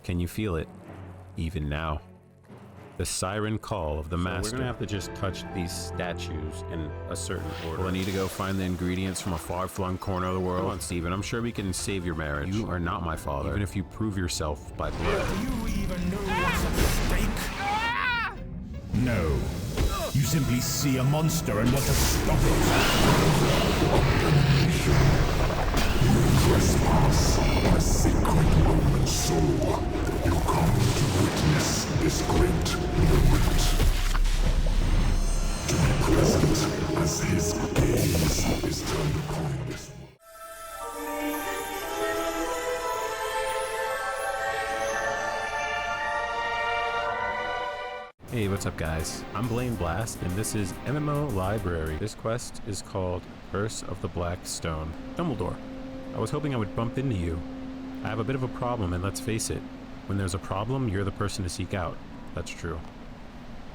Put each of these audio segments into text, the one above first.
Can you feel it? Even now. The siren call of the master. We're gonna have to just touch these statues in a certain order. Well, I need to go find the ingredients from a far-flung corner of the world. Come on, Steven, I'm sure we can save your marriage. You are not my father, even if you prove yourself by blood. Do you even know what's at stake? No. You simply see a monster and want to stop it. You trespass a sacred Roman soul. You come to witness this great moment. To be present as his gaze is turned upon this world. Hey, what's up guys? I'm Blaine Blast, and this is MMO Library. This quest is called Curse of the Black Stone. Dumbledore, I was hoping I would bump into you. I have a bit of a problem, and let's face it, when there's a problem, you're the person to seek out. That's true.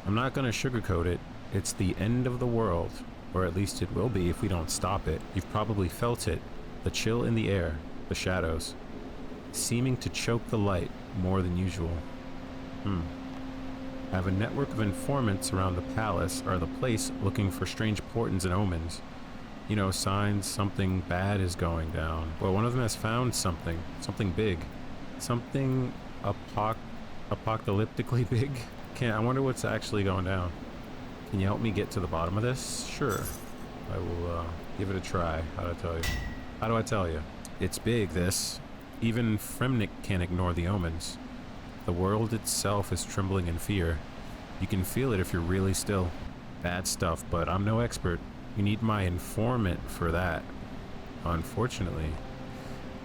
I'm not gonna sugarcoat it. It's the end of the world, or at least it will be if we don't stop it. You've probably felt it. The chill in the air, the shadows, seeming to choke the light more than usual. I have a network of informants around the palace or the place looking for strange portents and omens. You know, signs something bad is going down. Well, one of them has found something big. Something apocalyptically big? I wonder what's actually going down. Can you help me get to the bottom of this? Sure. I will give it a try. How do I tell you? It's big, this. Even Fremnik can't ignore the omens. The world itself is trembling in fear. You can feel it if you're really still. Bad stuff, but I'm no expert. You need my informant for that. Unfortunately,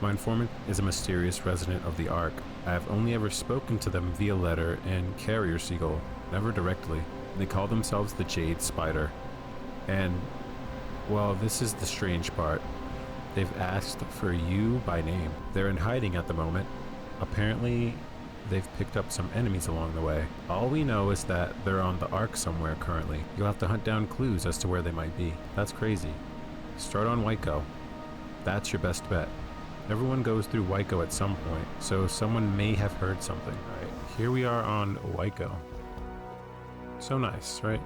my informant is a mysterious resident of the Ark. I have only ever spoken to them via letter and carrier seagull, never directly. They call themselves the Jade Spider. And, well, this is the strange part. They've asked for you by name. They're in hiding at the moment. Apparently, they've picked up some enemies along the way. All we know is that they're on the Ark somewhere currently. You'll have to hunt down clues as to where they might be. That's crazy. Start on Waiko. That's your best bet. Everyone goes through Waiko at some point, so someone may have heard something. Alright, here we are on Waiko. So nice, right?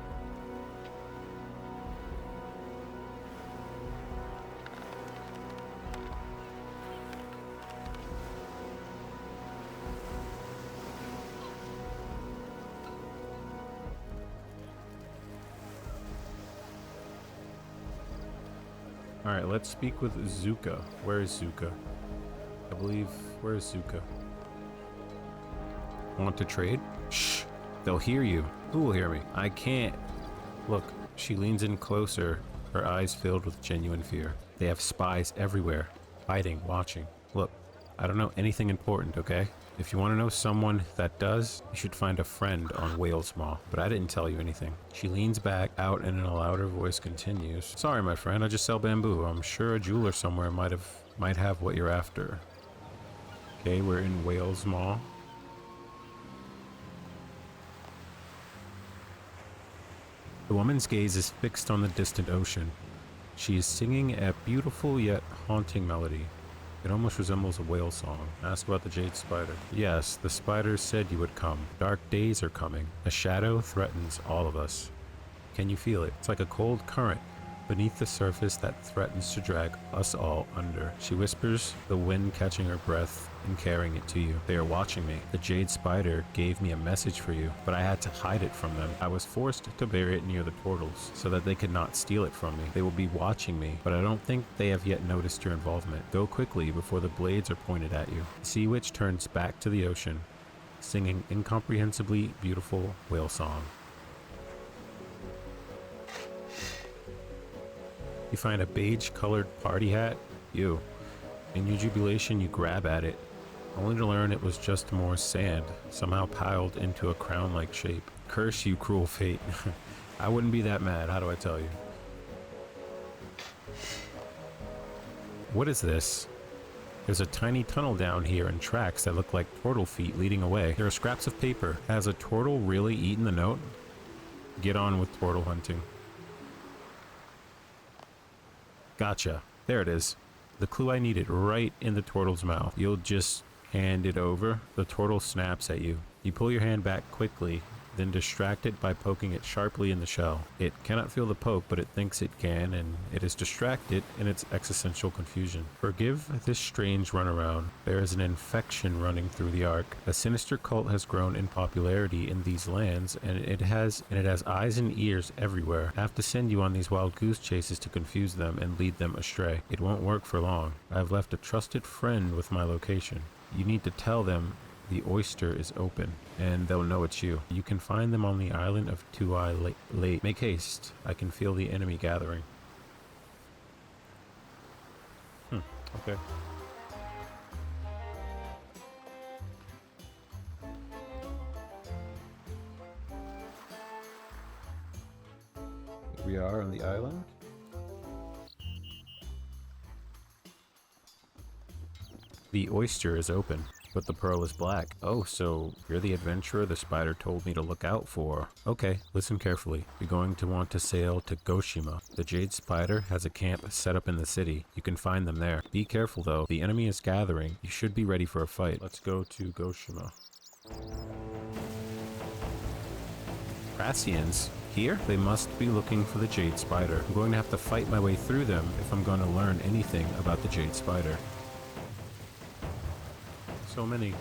Alright, let's speak with Zuka. Where is Zuka? Where is Zuka? Want to trade? Shh! They'll hear you. Who will hear me? I can't. Look, she leans in closer, her eyes filled with genuine fear. They have spies everywhere, hiding, watching. Look, I don't know anything important, okay? If you want to know someone that does, you should find a friend on Wales Maw. But I didn't tell you anything. She leans back out and in a louder voice continues. Sorry, my friend, I just sell bamboo. I'm sure a jeweler somewhere might have what you're after. Okay, we're in Wales Maw. The woman's gaze is fixed on the distant ocean. She is singing a beautiful yet haunting melody. It almost resembles a whale song. Ask about the Jade Spider. Yes, the spider said you would come. Dark days are coming. A shadow threatens all of us. Can you feel it? It's like a cold current beneath the surface that threatens to drag us all under. She whispers, the wind catching her breath and carrying it to you. They are watching me. The Jade Spider gave me a message for you, but I had to hide it from them. I was forced to bury it near the portals so that they could not steal it from me. They will be watching me, but I don't think they have yet noticed your involvement. Go quickly before the blades are pointed at you. The Sea Witch turns back to the ocean, singing incomprehensibly beautiful whale song. You find a beige-colored party hat. In your jubilation, you grab at it, only to learn it was just more sand, somehow piled into a crown-like shape. Curse you, cruel fate. I wouldn't be that mad, how do I tell you? What is this? There's a tiny tunnel down here and tracks that look like turtle feet leading away. There are scraps of paper. Has a turtle really eaten the note? Get on with turtle hunting. Gotcha. There it is. The clue I needed, right in the turtle's mouth. You'll just Hand it over. The turtle snaps at you. You pull your hand back quickly, then distract it by poking it sharply in the shell. It cannot feel the poke, but it thinks it can, and it is distracted in its existential confusion. Forgive this strange runaround. There is an infection running through the Ark. A sinister cult has grown in popularity in these lands, and it has eyes and ears everywhere. I have to send you on these wild goose chases to confuse them and lead them astray. It won't work for long. I have left a trusted friend with my location. You need to tell them the oyster is open, and they'll know it's you. You can find them on the island of Two-Eye Lake. Make haste. I can feel the enemy gathering. Okay. Here we are on the island. The oyster is open, but the pearl is black. Oh, so you're the adventurer the spider told me to look out for. Okay, listen carefully. You're going to want to sail to Goshima. The Jade Spider has a camp set up in the city. You can find them there. Be careful though. The enemy is gathering. You should be ready for a fight. Let's go to Goshima. Prassians? Here? They must be looking for the Jade Spider. I'm going to have to fight my way through them if I'm going to learn anything about the Jade Spider. So many.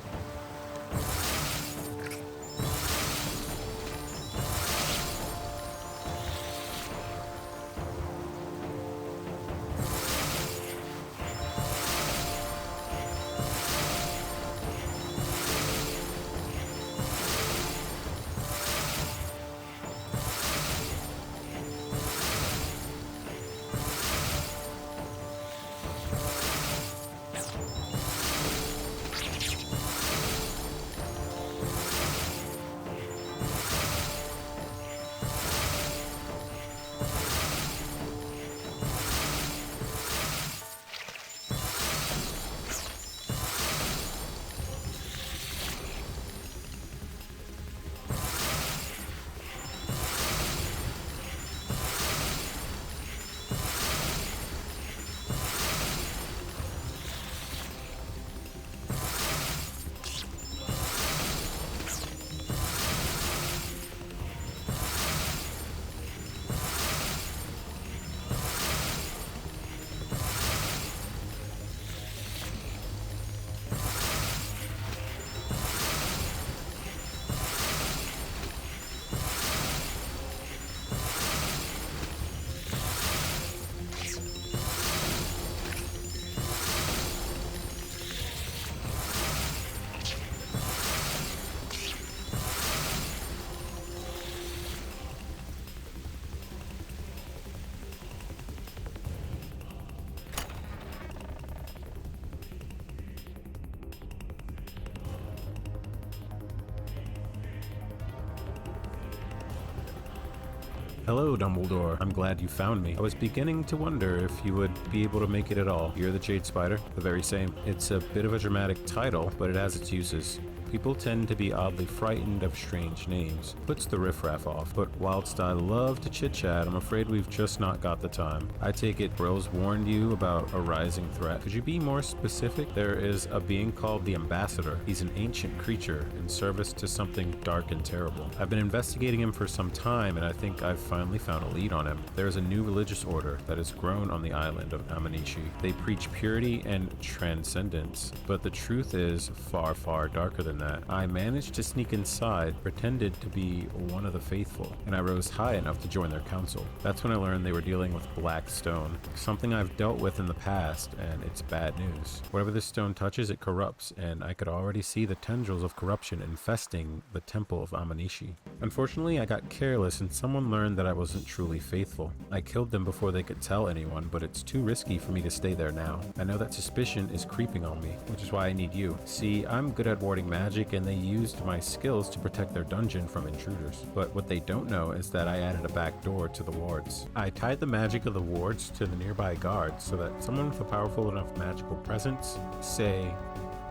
Hello, Dumbledore. I'm glad you found me. I was beginning to wonder if you would be able to make it at all. You're the Jade Spider? The very same. It's a bit of a dramatic title, but it has its uses. People tend to be oddly frightened of strange names. Puts the riffraff off. But whilst I love to chit-chat, I'm afraid we've just not got the time. I take it Brills warned you about a rising threat. Could you be more specific? There is a being called the Ambassador. He's an ancient creature in service to something dark and terrible. I've been investigating him for some time, and I think I've finally found a lead on him. There is a new religious order that has grown on the island of Amanishi. They preach purity and transcendence, but the truth is far, far darker than that. I managed to sneak inside, pretended to be one of the faithful, and I rose high enough to join their council. That's when I learned they were dealing with black stone, something I've dealt with in the past, and it's bad news. Whatever this stone touches, it corrupts, and I could already see the tendrils of corruption infesting the temple of Amanishi. Unfortunately, I got careless and someone learned that I wasn't truly faithful. I killed them before they could tell anyone, but it's too risky for me to stay there now. I know that suspicion is creeping on me, which is why I need you. See, I'm good at warding magic, and they used my skills to protect their dungeon from intruders. But what they don't know is that I added a back door to the wards. I tied the magic of the wards to the nearby guards so that someone with a powerful enough magical presence, say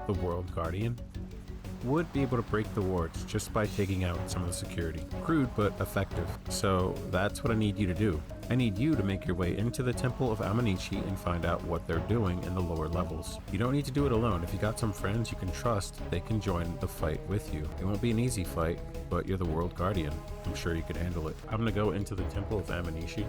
the World Guardian, would be able to break the wards just by taking out some of the security. Crude, but effective. So that's what I need you to do. I need you to make your way into the Temple of Amanichi and find out what they're doing in the lower levels. You don't need to do it alone. If you got some friends you can trust, they can join the fight with you. It won't be an easy fight, but you're the World Guardian. I'm sure you can handle it. I'm gonna go into the Temple of Amanishi.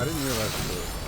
I didn't realize the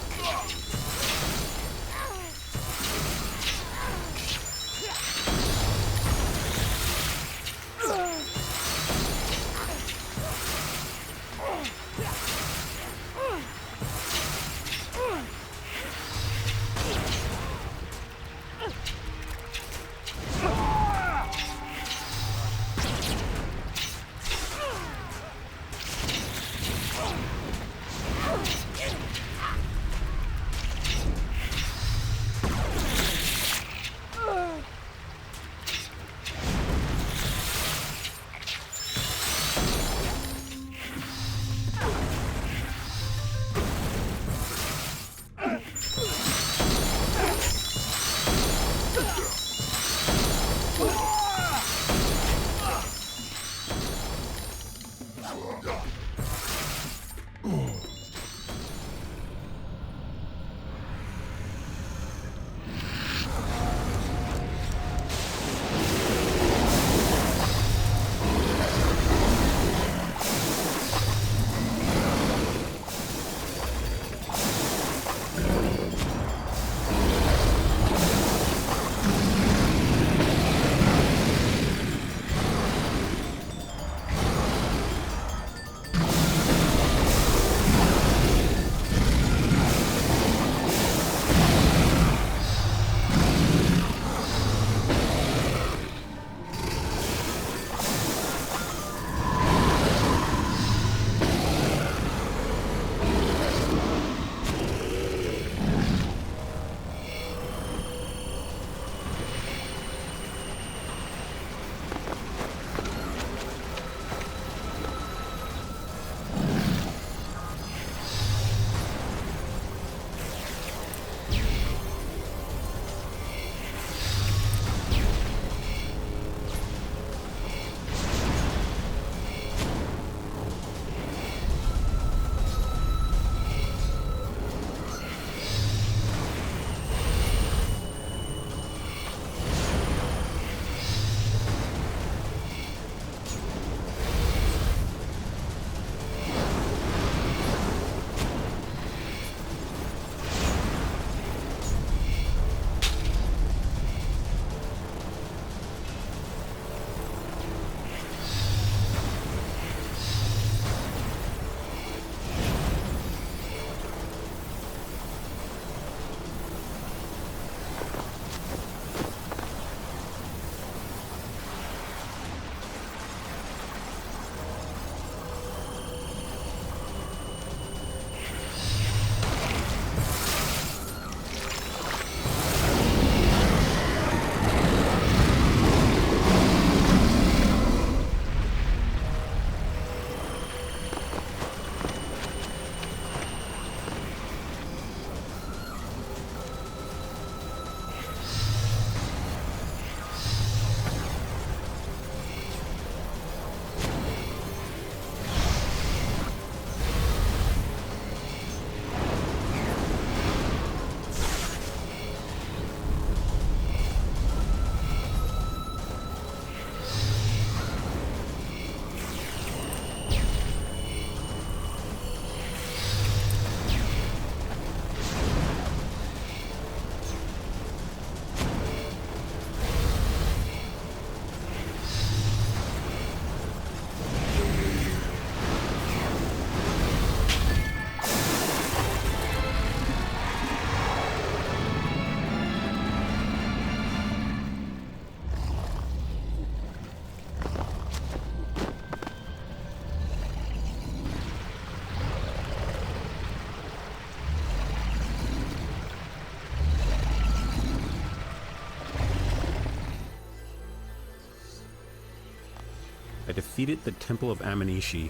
I defeated the Temple of Amanishi.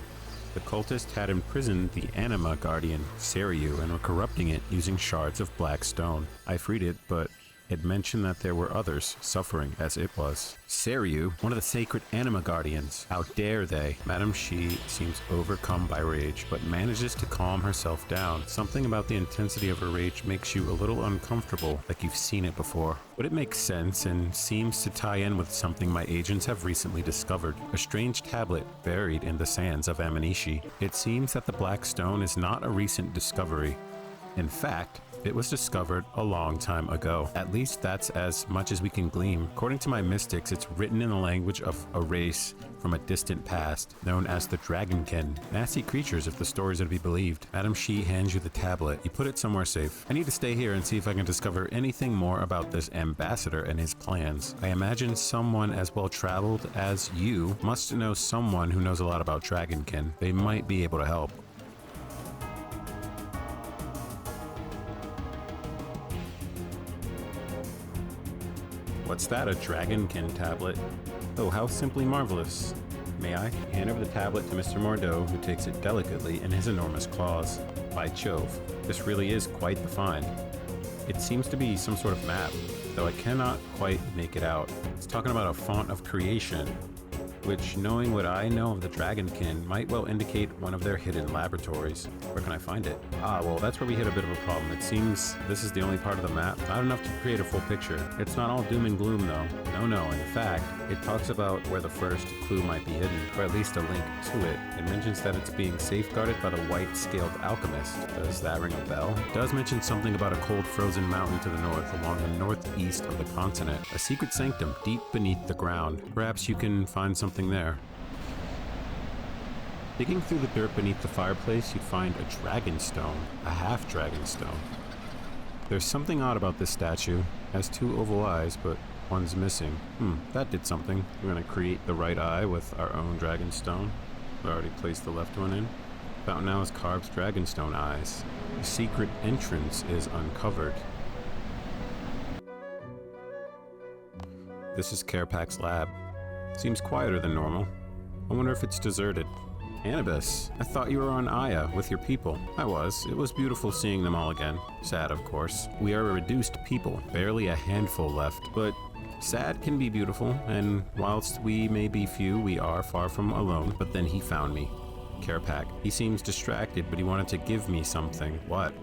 The cultists had imprisoned the Anima Guardian, Seriu, and were corrupting it using shards of black stone. I freed it, but it mentioned that there were others suffering as it was. Seriu, one of the sacred Anima Guardians. How dare they? Madame Shi seems overcome by rage, but manages to calm herself down. Something about the intensity of her rage makes you a little uncomfortable, like you've seen it before. But it makes sense and seems to tie in with something my agents have recently discovered. A strange tablet buried in the sands of Amanishi. It seems that the black stone is not a recent discovery. In fact, it was discovered a long time ago. At least that's as much as we can glean. According to my mystics, it's written in the language of a race from a distant past, known as the Dragonkin. Nasty creatures if the stories are to be believed. Madame Shi hands you the tablet. You put it somewhere safe. I need to stay here and see if I can discover anything more about this ambassador and his plans. I imagine someone as well traveled as you must know someone who knows a lot about Dragonkin. They might be able to help. What's that, a Dragonkin tablet? Oh, how simply marvelous. May I? Hand over the tablet to Mr. Mordeau, who takes it delicately in his enormous claws. By Jove, this really is quite the find. It seems to be some sort of map, though I cannot quite make it out. It's talking about a font of creation, which, knowing what I know of the Dragonkin, might well indicate one of their hidden laboratories. Where can I find it? Well, that's where we hit a bit of a problem. It seems this is the only part of the map, not enough to create a full picture. It's not all doom and gloom, though. No, in fact, it talks about where the first clue might be hidden, or at least a link to it. It mentions that it's being safeguarded by the white-scaled alchemist. Does that ring a bell? It does mention something about a cold frozen mountain to the north, along the northeast of the continent. A secret sanctum deep beneath the ground. Perhaps you can find something there. Digging through the dirt beneath the fireplace, you'd find a dragon stone, a half dragon stone. There's something odd about this statue. It has two oval eyes, but one's missing. That did something. We're gonna create the right eye with our own dragon stone. We already placed the left one in. Fountain now has carved dragonstone eyes. The secret entrance is uncovered. This is Karapak's lab. Seems quieter than normal. I wonder if it's deserted. Anubis, I thought you were on Aya with your people. I was. It was beautiful seeing them all again. Sad, of course. We are a reduced people, barely a handful left. But sad can be beautiful, and whilst we may be few, we are far from alone. But then he found me. Karapak. He seems distracted, but he wanted to give me something. What?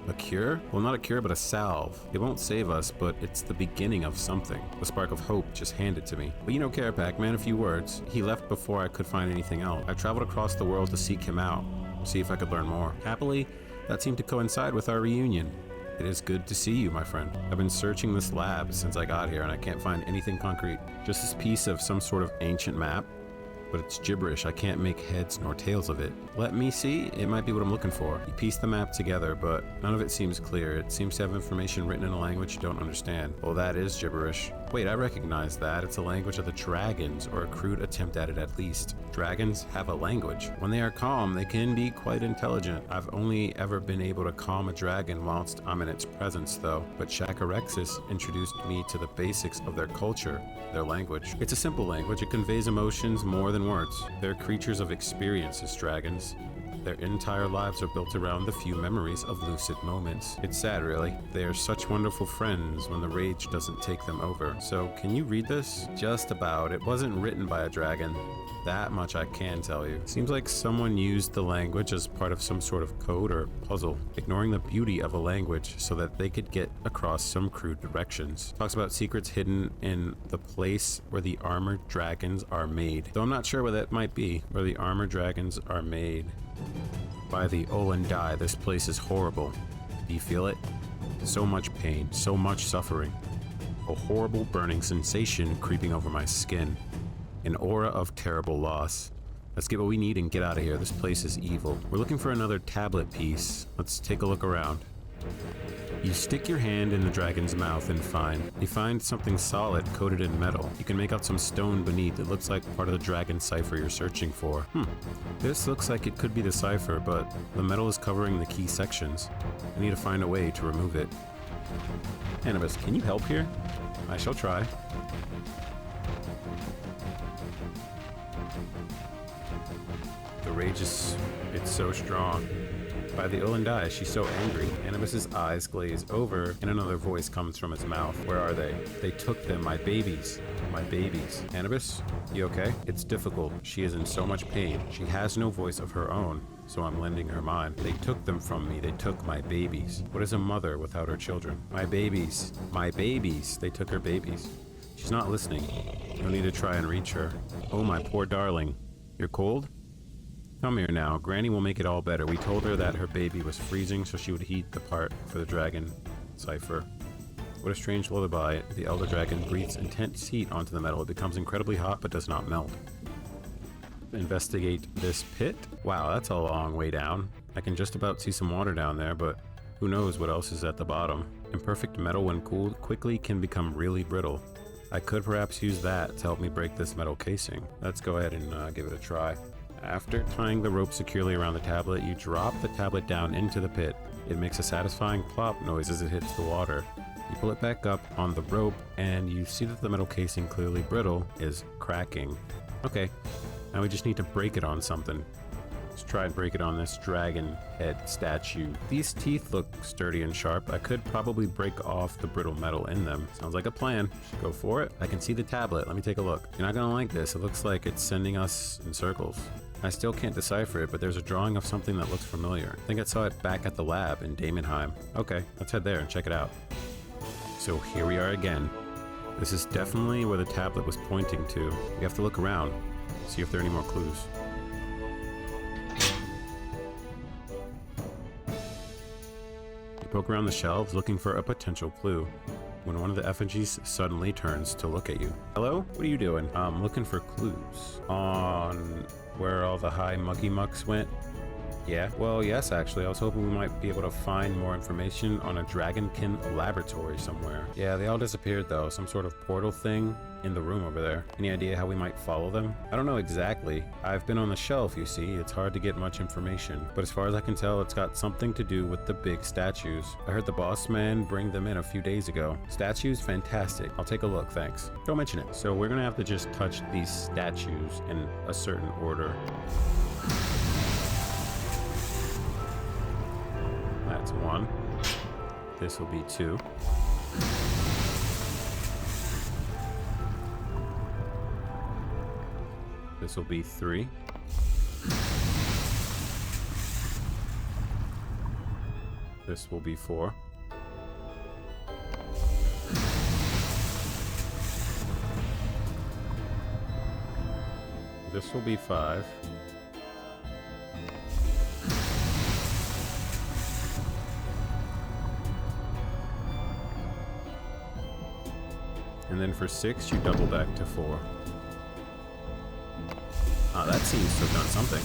A cure? Well, not a cure, but a salve. It won't save us, but it's the beginning of something. The spark of hope just handed to me. But you know Karapak, man, a few words. He left before I could find anything else. I traveled across the world to seek him out, see if I could learn more. Happily, that seemed to coincide with our reunion. It is good to see you, my friend. I've been searching this lab since I got here, and I can't find anything concrete. Just this piece of some sort of ancient map. But it's gibberish. I can't make heads nor tails of it. Let me see. It might be what I'm looking for. You piece the map together, but none of it seems clear. It seems to have information written in a language you don't understand. Well, that is gibberish. Wait, I recognize that. It's a language of the dragons, or a crude attempt at it at least. Dragons have a language. When they are calm, they can be quite intelligent. I've only ever been able to calm a dragon whilst I'm in its presence, though. But Shakarexis introduced me to the basics of their culture, their language. It's a simple language. It conveys emotions more than words. They're creatures of experiences, dragons. Their entire lives are built around the few memories of lucid moments. It's sad, really. They are such wonderful friends when the rage doesn't take them over. So, can you read this? Just about. It wasn't written by a dragon. That much I can tell you. Seems like someone used the language as part of some sort of code or puzzle, ignoring the beauty of a language so that they could get across some crude directions. Talks about secrets hidden in the place where the armored dragons are made. Though I'm not sure where that might be, where the armored dragons are made. By the Olandai, this place is horrible. Do you feel it? So much pain, so much suffering. A horrible burning sensation creeping over my skin. An aura of terrible loss. Let's get what we need and get out of here. This place is evil. We're looking for another tablet piece. Let's take a look around. You stick your hand in the dragon's mouth and you find something solid coated in metal. You can make out some stone beneath. It looks like part of the dragon cipher you're searching for. This looks like it could be the cipher, but the metal is covering the key sections. I need to find a way to remove it. Anubis, can you help here? I shall try. The rage it's so strong. By the Ulan die, she's so angry. Anubis's eyes glaze over, and another voice comes from his mouth. Where are they? They took them, my babies. My babies. Anubis, you okay? It's difficult. She is in so much pain. She has no voice of her own, so I'm lending her mine. They took them from me. They took my babies. What is a mother without her children? My babies. My babies. They took her babies. She's not listening. You'll need to try and reach her. Oh, my poor darling. You're cold? Come here now. Granny will make it all better. We told her that her baby was freezing, so she would heat the part for the dragon cipher. What a strange lullaby. The elder dragon breathes intense heat onto the metal. It becomes incredibly hot, but does not melt. Investigate this pit? Wow, that's a long way down. I can just about see some water down there, but who knows what else is at the bottom. Imperfect metal, when cooled quickly, can become really brittle. I could perhaps use that to help me break this metal casing. Let's go ahead and give it a try. After tying the rope securely around the tablet, you drop the tablet down into the pit. It makes a satisfying plop noise as it hits the water. You pull it back up on the rope, and you see that the metal casing, clearly brittle, is cracking. Okay, now we just need to break it on something. Let's try and break it on this dragon head statue. These teeth look sturdy and sharp. I could probably break off the brittle metal in them. Sounds like a plan. Should go for it. I can see the tablet. Let me take a look. You're not gonna like this. It looks like it's sending us in circles. I still can't decipher it, but there's a drawing of something that looks familiar. I think I saw it back at the lab in Damonheim. Okay, let's head there and check it out. So here we are again. This is definitely where the tablet was pointing to. We have to look around, see if there are any more clues. You poke around the shelves looking for a potential clue, when one of the effigies suddenly turns to look at you. Hello? What are you doing? I'm looking for clues on where all the high muggy mucks went. Yeah, well, yes, actually. I was hoping we might be able to find more information on a Dragonkin laboratory somewhere. Yeah, they all disappeared, though. Some sort of portal thing in the room over there. Any idea how we might follow them? I don't know exactly. I've been on the shelf, you see. It's hard to get much information. But as far as I can tell, it's got something to do with the big statues. I heard the boss man bring them in a few days ago. Statues? Fantastic. I'll take a look, thanks. Don't mention it. So we're gonna have to just touch these statues in a certain order. That's 1. This will be 2. This will be 3. This will be 4. This will be 5. And then for 6, you double back to 4. Ah, that seems to have done something.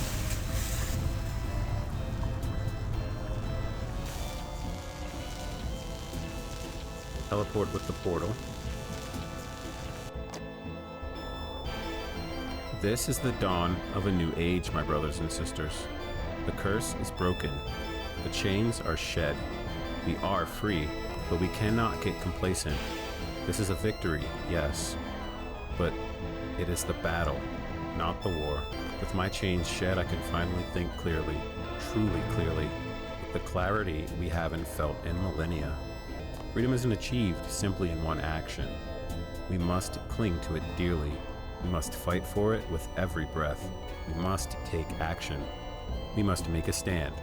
Teleport with the portal. This is the dawn of a new age, my brothers and sisters. The curse is broken. The chains are shed. We are free, but we cannot get complacent. This is a victory, yes, but it is the battle, not the war. With my chains shed, I can finally think clearly, truly clearly, with the clarity we haven't felt in millennia. Freedom isn't achieved simply in one action. We must cling to it dearly. We must fight for it with every breath. We must take action. We must make a stand.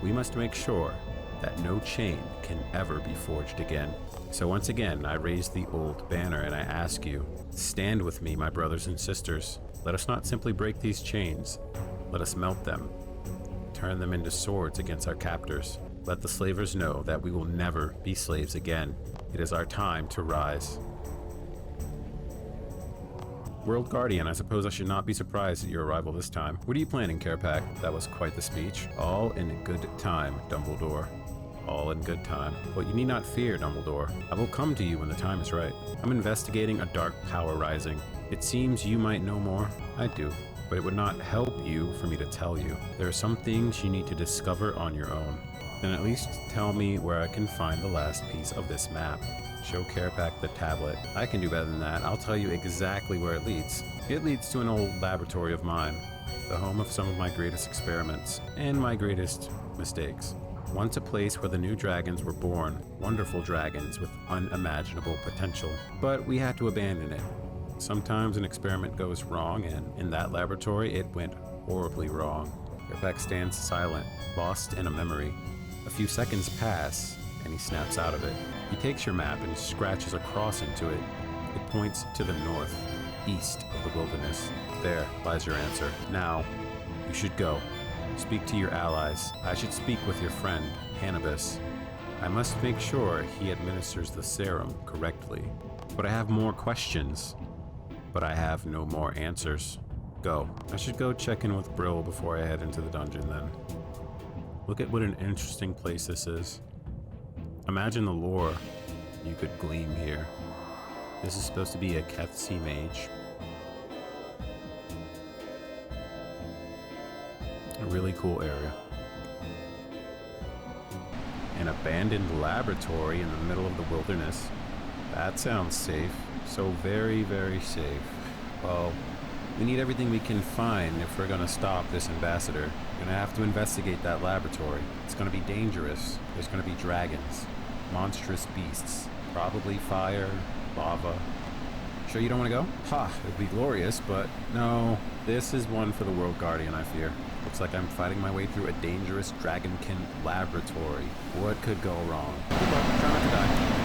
We must make sure that no chain can ever be forged again. So once again, I raise the old banner and I ask you, stand with me, my brothers and sisters. Let us not simply break these chains. Let us melt them. Turn them into swords against our captors. Let the slavers know that we will never be slaves again. It is our time to rise. World Guardian, I suppose I should not be surprised at your arrival this time. What are you planning, Carapac? That was quite the speech. All in good time, Dumbledore. All in good time. But you need not fear, Dumbledore. I will come to you when the time is right. I'm investigating a dark power rising. It seems you might know more. I do. But it would not help you for me to tell you. There are some things you need to discover on your own. Then at least tell me where I can find the last piece of this map. Show Carepack the tablet. I can do better than that. I'll tell you exactly where it leads. It leads to an old laboratory of mine, the home of some of my greatest experiments and my greatest mistakes. Once a place where the new dragons were born, wonderful dragons with unimaginable potential. But we had to abandon it. Sometimes an experiment goes wrong, and in that laboratory, it went horribly wrong. Carepack stands silent, lost in a memory. A few seconds pass, and he snaps out of it. He takes your map and scratches a cross into it. It points to the north, east of the wilderness. There lies your answer. Now, you should go. Speak to your allies. I should speak with your friend, Hannibus. I must make sure he administers the serum correctly. But I have more questions. But I have no more answers. Go. I should go check in with Brill before I head into the dungeon then. Look at what an interesting place this is. Imagine the lore you could glean here. This is supposed to be a Kethsi mage. A really cool area. An abandoned laboratory in the middle of the wilderness. That sounds safe. So very, very safe. Well, we need everything we can find if we're gonna stop this ambassador. We're gonna have to investigate that laboratory. It's gonna be dangerous. There's gonna be dragons, monstrous beasts, probably fire, lava. Sure you don't wanna go? Ha, it'd be glorious, but no. This is one for the World Guardian, I fear. Looks like I'm fighting my way through a dangerous dragonkin laboratory. What could go wrong? Good luck, try not to die.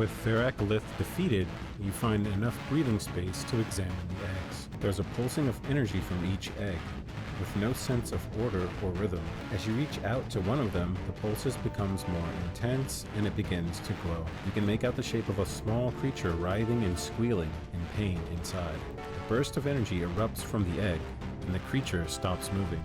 With Fereclith defeated, you find enough breathing space to examine the eggs. There's a pulsing of energy from each egg, with no sense of order or rhythm. As you reach out to one of them, the pulses becomes more intense and it begins to glow. You can make out the shape of a small creature writhing and squealing in pain inside. A burst of energy erupts from the egg, and the creature stops moving.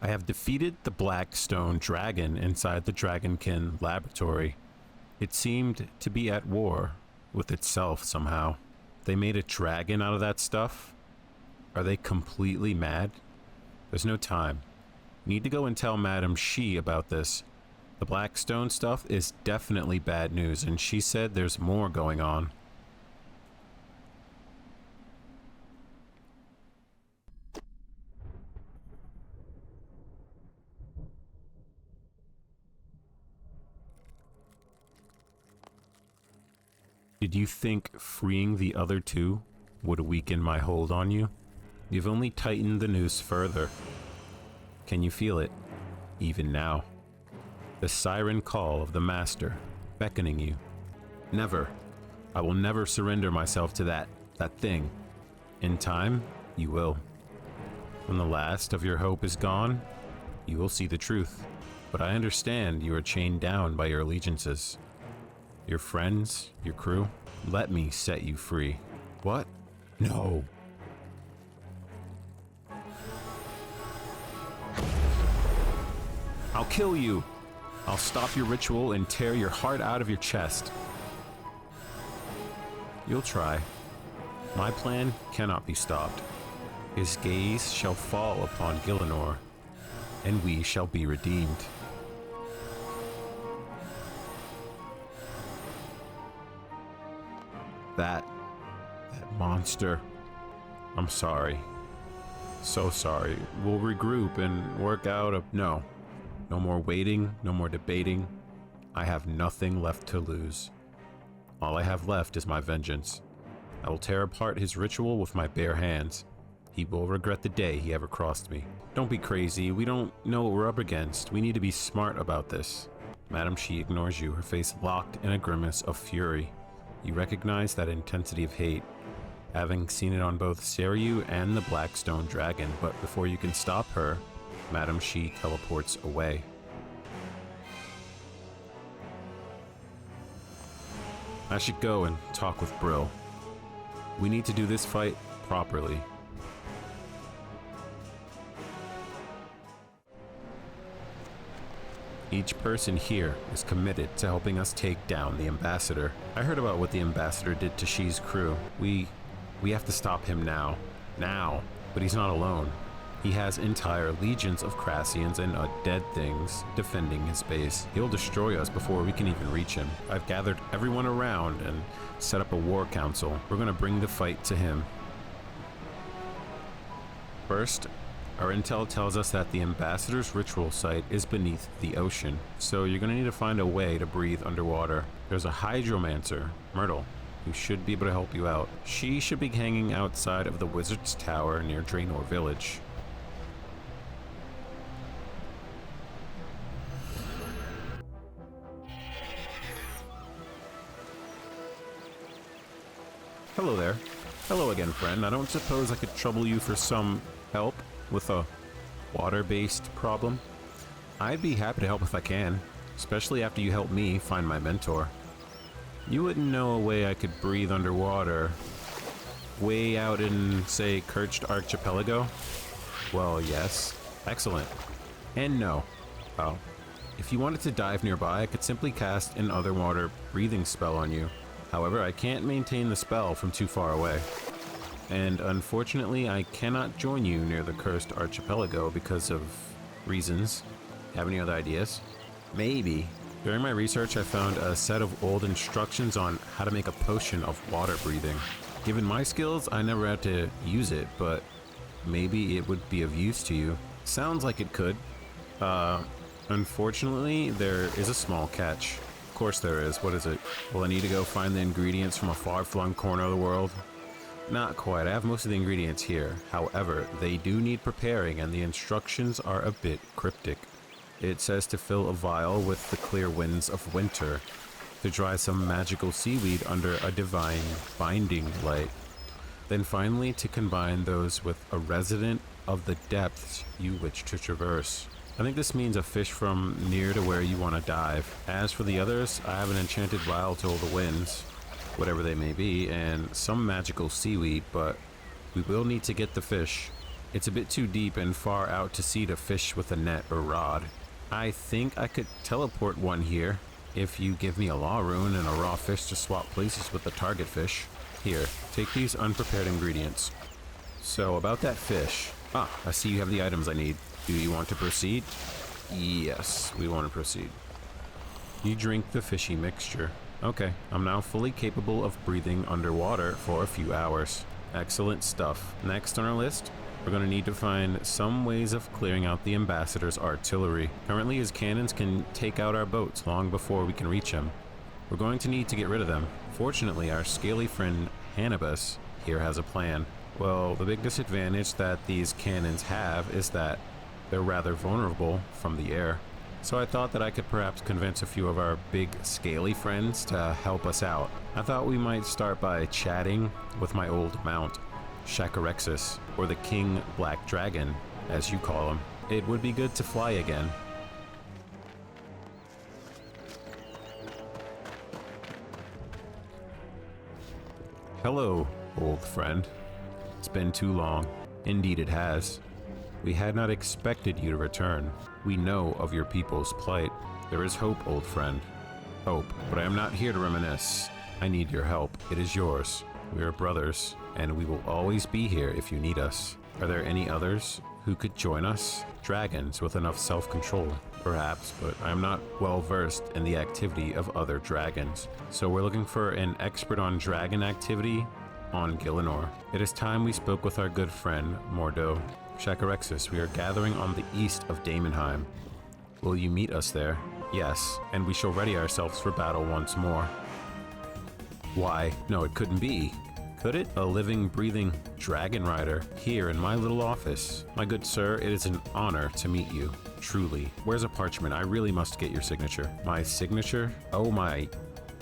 I have defeated the black stone dragon inside the Dragonkin laboratory. It seemed to be at war with itself somehow. They made a dragon out of that stuff? Are they completely mad? There's no time. Need to go and tell Madam Shi about this. The black stone stuff is definitely bad news, and she said there's more going on. Did you think freeing the other two would weaken my hold on you? You've only tightened the noose further. Can you feel it, even now? The siren call of the Master, beckoning you. Never. I will never surrender myself to that thing. In time, you will. When the last of your hope is gone, you will see the truth. But I understand you are chained down by your allegiances. Your friends, your crew. Let me set you free. What? No. I'll kill you. I'll stop your ritual and tear your heart out of your chest. You'll try. My plan cannot be stopped. His gaze shall fall upon Gielinor, and we shall be redeemed. That monster. I'm sorry. So sorry. We'll regroup and work out a... No more waiting, no more debating. I have nothing left to lose. All I have left is my vengeance. I will tear apart his ritual with my bare hands. He will regret the day he ever crossed me. Don't be crazy. We don't know what we're up against. We need to be smart about this. Madam, she ignores you, her face locked in a grimace of fury. You recognize that intensity of hate, having seen it on both Seiryu and the Blackstone Dragon, but before you can stop her, Madam, she teleports away. I should go and talk with Brill. We need to do this fight properly. Each person here is committed to helping us take down the Ambassador. I heard about what the Ambassador did to Shi's crew. We have to stop him now. Now. But he's not alone. He has entire legions of Crassians and undead things defending his base. He'll destroy us before we can even reach him. I've gathered everyone around and set up a war council. We're gonna bring the fight to him. First, our intel tells us that the Ambassador's ritual site is beneath the ocean, so you're gonna need to find a way to breathe underwater. There's a hydromancer, Myrtle, who should be able to help you out. She should be hanging outside of the Wizard's Tower near Draenor Village. Hello there. Hello again, friend. I don't suppose I could trouble you for some help with a water-based problem? I'd be happy to help if I can, especially after you help me find my mentor. You wouldn't know a way I could breathe underwater way out in, say, Kerched Archipelago? Well, yes. Excellent. And no. Oh. If you wanted to dive nearby, I could simply cast an underwater breathing spell on you. However, I can't maintain the spell from too far away. And unfortunately, I cannot join you near the Cursed Archipelago because of reasons. Have any other ideas? Maybe. During my research, I found a set of old instructions on how to make a potion of water breathing. Given my skills, I never had to use it, but maybe it would be of use to you. Sounds like it could. Unfortunately, there is a small catch. Of course there is. What is it? Well, I need to go find the ingredients from a far-flung corner of the world? Not quite. I have most of the ingredients here. However, they do need preparing, and the instructions are a bit cryptic. It says to fill a vial with the clear winds of winter, to dry some magical seaweed under a divine binding light, then finally to combine those with a resident of the depths you wish to traverse. I think this means a fish from near to where you want to dive. As for the others, I have an enchanted vial to hold the winds, whatever they may be, and some magical seaweed, but we will need to get the fish. It's a bit too deep and far out to sea to fish with a net or rod. I think I could teleport one here, if you give me a law rune and a raw fish to swap places with the target fish. Here, take these unprepared ingredients. So, about that fish. I see you have the items I need. Do you want to proceed? Yes, we want to proceed. You drink the fishy mixture. Okay, I'm now fully capable of breathing underwater for a few hours. Excellent stuff. Next on our list, we're going to need to find some ways of clearing out the Ambassador's artillery. Currently, his cannons can take out our boats long before we can reach him. We're going to need to get rid of them. Fortunately, our scaly friend Hannibus here has a plan. Well, the big disadvantage that these cannons have is that they're rather vulnerable from the air. So I thought that I could perhaps convince a few of our big scaly friends to help us out. I thought we might start by chatting with my old mount, Shakarexis, or the King Black Dragon, as you call him. It would be good to fly again. Hello, old friend. It's been too long. Indeed it has. We had not expected you to return. We know of your people's plight. There is hope, old friend. Hope. But I am not here to reminisce. I need your help. It is yours. We are brothers, and we will always be here if you need us. Are there any others who could join us? Dragons with enough self-control, perhaps, but I'm not well versed in the activity of other dragons. So we're looking for an expert on dragon activity on Gielinor. It is time we spoke with our good friend, Mordo. Shakarexis, we are gathering on the east of Daemonheim. Will you meet us there? Yes, and we shall ready ourselves for battle once more. Why, no, it couldn't be. Could it? A living, breathing dragon rider here in my little office. My good sir, it is an honor to meet you. Truly. Where's a parchment? I really must get your signature. My signature? Oh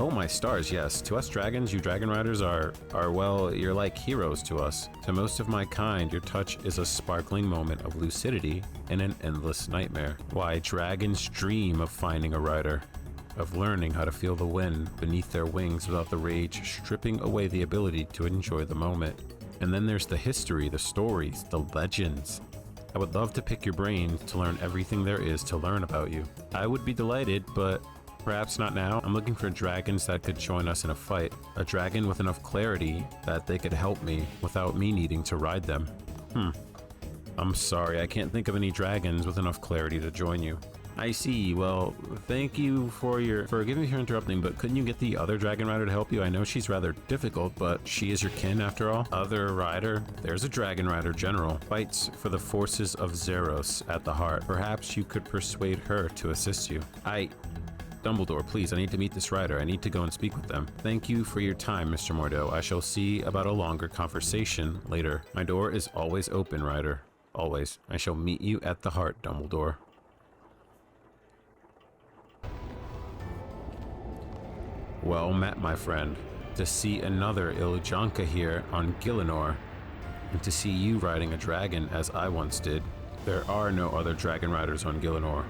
my stars, yes. To us dragons, you dragon riders are well, you're like heroes to us. To most of my kind, your touch is a sparkling moment of lucidity and an endless nightmare. Why, dragons dream of finding a rider, of learning how to feel the wind beneath their wings without the rage stripping away the ability to enjoy the moment. And then there's the history, the stories, the legends. I would love to pick your brain to learn everything there is to learn about you. I would be delighted, but perhaps not now. I'm looking for dragons that could join us in a fight. A dragon with enough clarity that they could help me without me needing to ride them. I'm sorry, I can't think of any dragons with enough clarity to join you. I see. Well, thank you for forgive me for interrupting, but couldn't you get the other dragon rider to help you? I know she's rather difficult, but she is your kin after all. Other rider? There's a dragon rider general. Fights for the forces of Zeros at the heart. Perhaps you could persuade her to assist you. Dumbledore, please, I need to meet this rider. I need to go and speak with them. Thank you for your time, Mr. Mordo. I shall see about a longer conversation later. My door is always open, rider. Always. I shall meet you at the heart, Dumbledore. Well met, my friend. To see another Illujanka here on Gielinor, and to see you riding a dragon as I once did. There are no other dragon riders on Gielinor.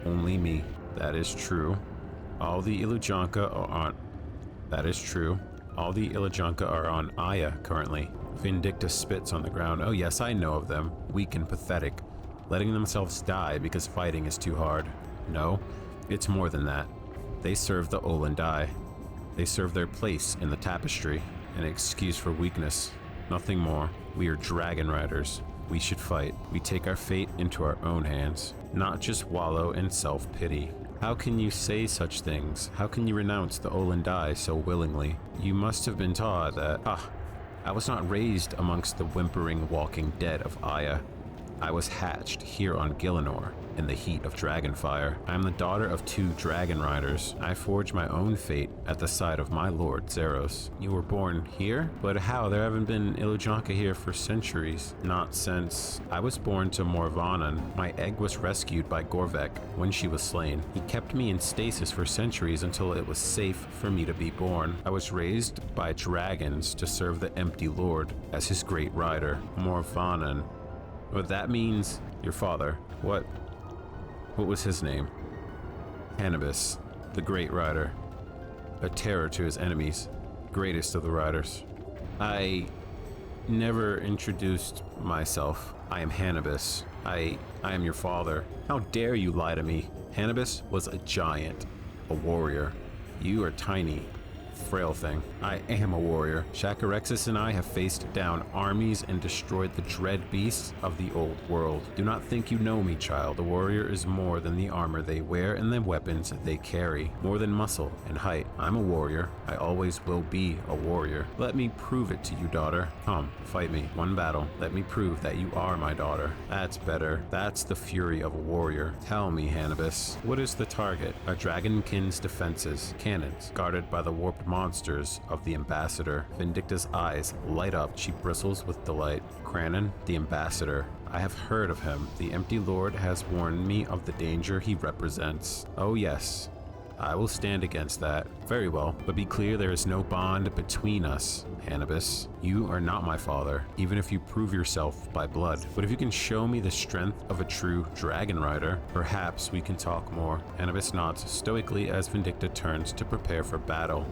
Only me. That is true. All the Illujanka are on... That is true. All the Illujanka are on Aya currently. Vindictus spits on the ground. Oh yes, I know of them. Weak and pathetic. Letting themselves die because fighting is too hard. No, it's more than that. They serve the Olendai. They serve their place in the tapestry. An excuse for weakness. Nothing more. We are dragon riders. We should fight. We take our fate into our own hands. Not just wallow in self-pity. How can you say such things? How can you renounce the Olendai so willingly? You must have been taught that... I was not raised amongst the whimpering walking dead of Aya. I was hatched here on Gielinor in the heat of dragonfire. I am the daughter of 2 dragon riders. I forged my own fate at the side of my lord Zeros. You were born here? But how? There haven't been Illujanka here for centuries. Not since I was born to Morvanan. My egg was rescued by Gorvek when she was slain. He kept me in stasis for centuries until it was safe for me to be born. I was raised by dragons to serve the empty lord as his great rider, Morvanan. What that means, your father. What was his name? Hannibus, the great rider. A terror to his enemies. Greatest of the riders. I never introduced myself. I am Hannibus. I am your father. How dare you lie to me? Hannibus was a giant. A warrior. You are tiny. Frail thing. I am a warrior. Shakarexis and I have faced down armies and destroyed the dread beasts of the old world. Do not think you know me, child. A warrior is more than the armor they wear and the weapons they carry. More than muscle and height. I'm a warrior. I always will be a warrior. Let me prove it to you, daughter. Come, fight me. One battle. Let me prove that you are my daughter. That's better. That's the fury of a warrior. Tell me, Hannibus, what is the target? A dragonkin's defenses. Cannons, guarded by the warped monsters of the Ambassador. Vindicta's eyes light up. She bristles with delight. Cranon, the Ambassador. I have heard of him. The Empty Lord has warned me of the danger he represents. Oh yes, I will stand against that. Very well, but be clear there is no bond between us, Anubis. You are not my father, even if you prove yourself by blood. But if you can show me the strength of a true dragon rider, perhaps we can talk more. Anubis nods stoically as Vindicta turns to prepare for battle.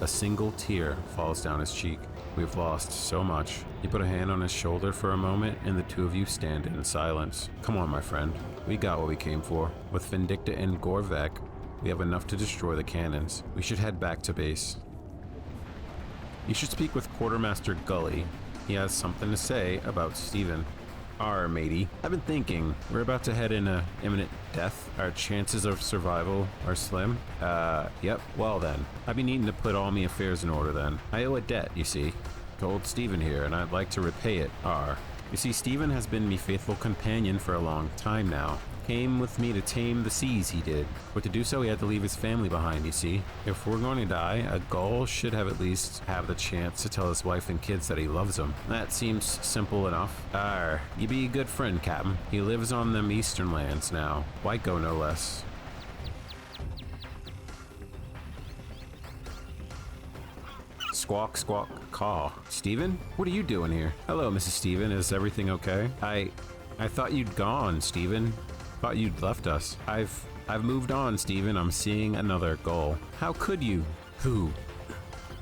A single tear falls down his cheek. We've lost so much. You put a hand on his shoulder for a moment, and the two of you stand in silence. Come on, my friend. We got what we came for. With Vindicta and Gorvek, we have enough to destroy the cannons. We should head back to base. You should speak with Quartermaster Gully. He has something to say about Steven. Matey. I've been thinking, we're about to head into imminent death. Our chances of survival are slim. Yep. Well then, I've been needing to put all me affairs in order then. I owe a debt, you see, to old Steven here, and I'd like to repay it. You see, Steven has been me faithful companion for a long time now. Came with me to tame the seas, he did. But to do so, he had to leave his family behind, you see. If we're going to die, a gull should have at least have the chance to tell his wife and kids that he loves them. That seems simple enough. You be a good friend, Captain. He lives on them eastern lands now. White go no less. Squawk, squawk, caw. Steven? What are you doing here? Hello, Mrs. Steven. Is everything okay? I thought you'd gone, Steven. Thought you'd left us. I've moved on, Steven. I'm seeing another goal. How could you? Who?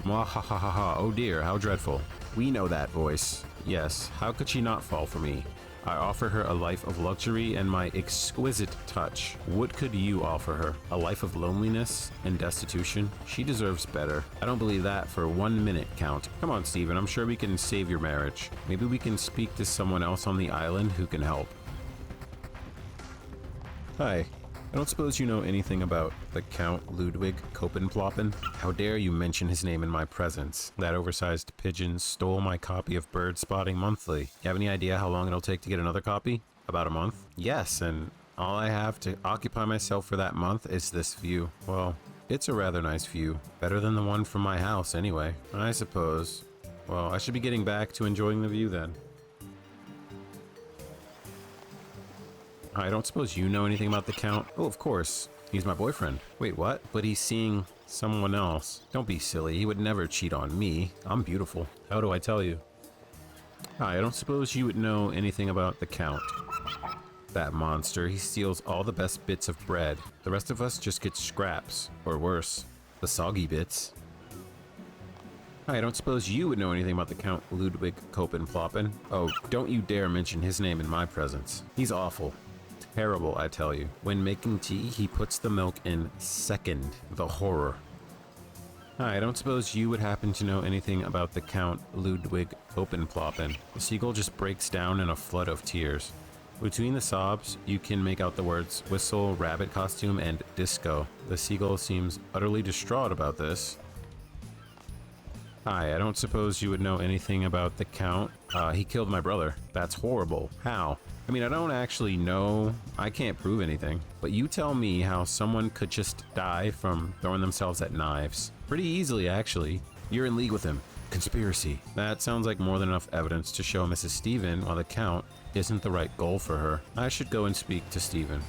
Mwahahaha. Oh dear, how dreadful. We know that voice. Yes, how could she not fall for me? I offer her a life of luxury and my exquisite touch. What could you offer her? A life of loneliness and destitution? She deserves better. I don't believe that for 1 minute, Count. Come on, Steven. I'm sure we can save your marriage. Maybe we can speak to someone else on the island who can help. Hi. I don't suppose you know anything about the Count Ludwig Kopenploppen? How dare you mention his name in my presence? That oversized pigeon stole my copy of Bird Spotting Monthly. You have any idea how long it'll take to get another copy? About a month? Yes, and all I have to occupy myself for that month is this view. Well, it's a rather nice view. Better than the one from my house, anyway. I suppose. Well, I should be getting back to enjoying the view then. I don't suppose you know anything about the Count? Oh, of course. He's my boyfriend. Wait, what? But he's seeing someone else. Don't be silly. He would never cheat on me. I'm beautiful. How do I tell you? I don't suppose you would know anything about the Count. That monster. He steals all the best bits of bread. The rest of us just get scraps. Or worse, the soggy bits. I don't suppose you would know anything about the Count Ludwig Kopenploppen. Oh, don't you dare mention his name in my presence. He's awful. Terrible, I tell you. When making tea, he puts the milk in second. The horror. I don't suppose you would happen to know anything about the Count Ludwig Kopenploppen. The seagull just breaks down in a flood of tears. Between the sobs, you can make out the words whistle, rabbit costume, and disco. The seagull seems utterly distraught about this. Hi, I don't suppose you would know anything about the Count. He killed my brother. That's horrible. How? I mean, I don't actually know. I can't prove anything. But you tell me how someone could just die from throwing themselves at knives. Pretty easily, actually. You're in league with him. Conspiracy. That sounds like more than enough evidence to show Mrs. Steven why the Count isn't the right goal for her. I should go and speak to Steven.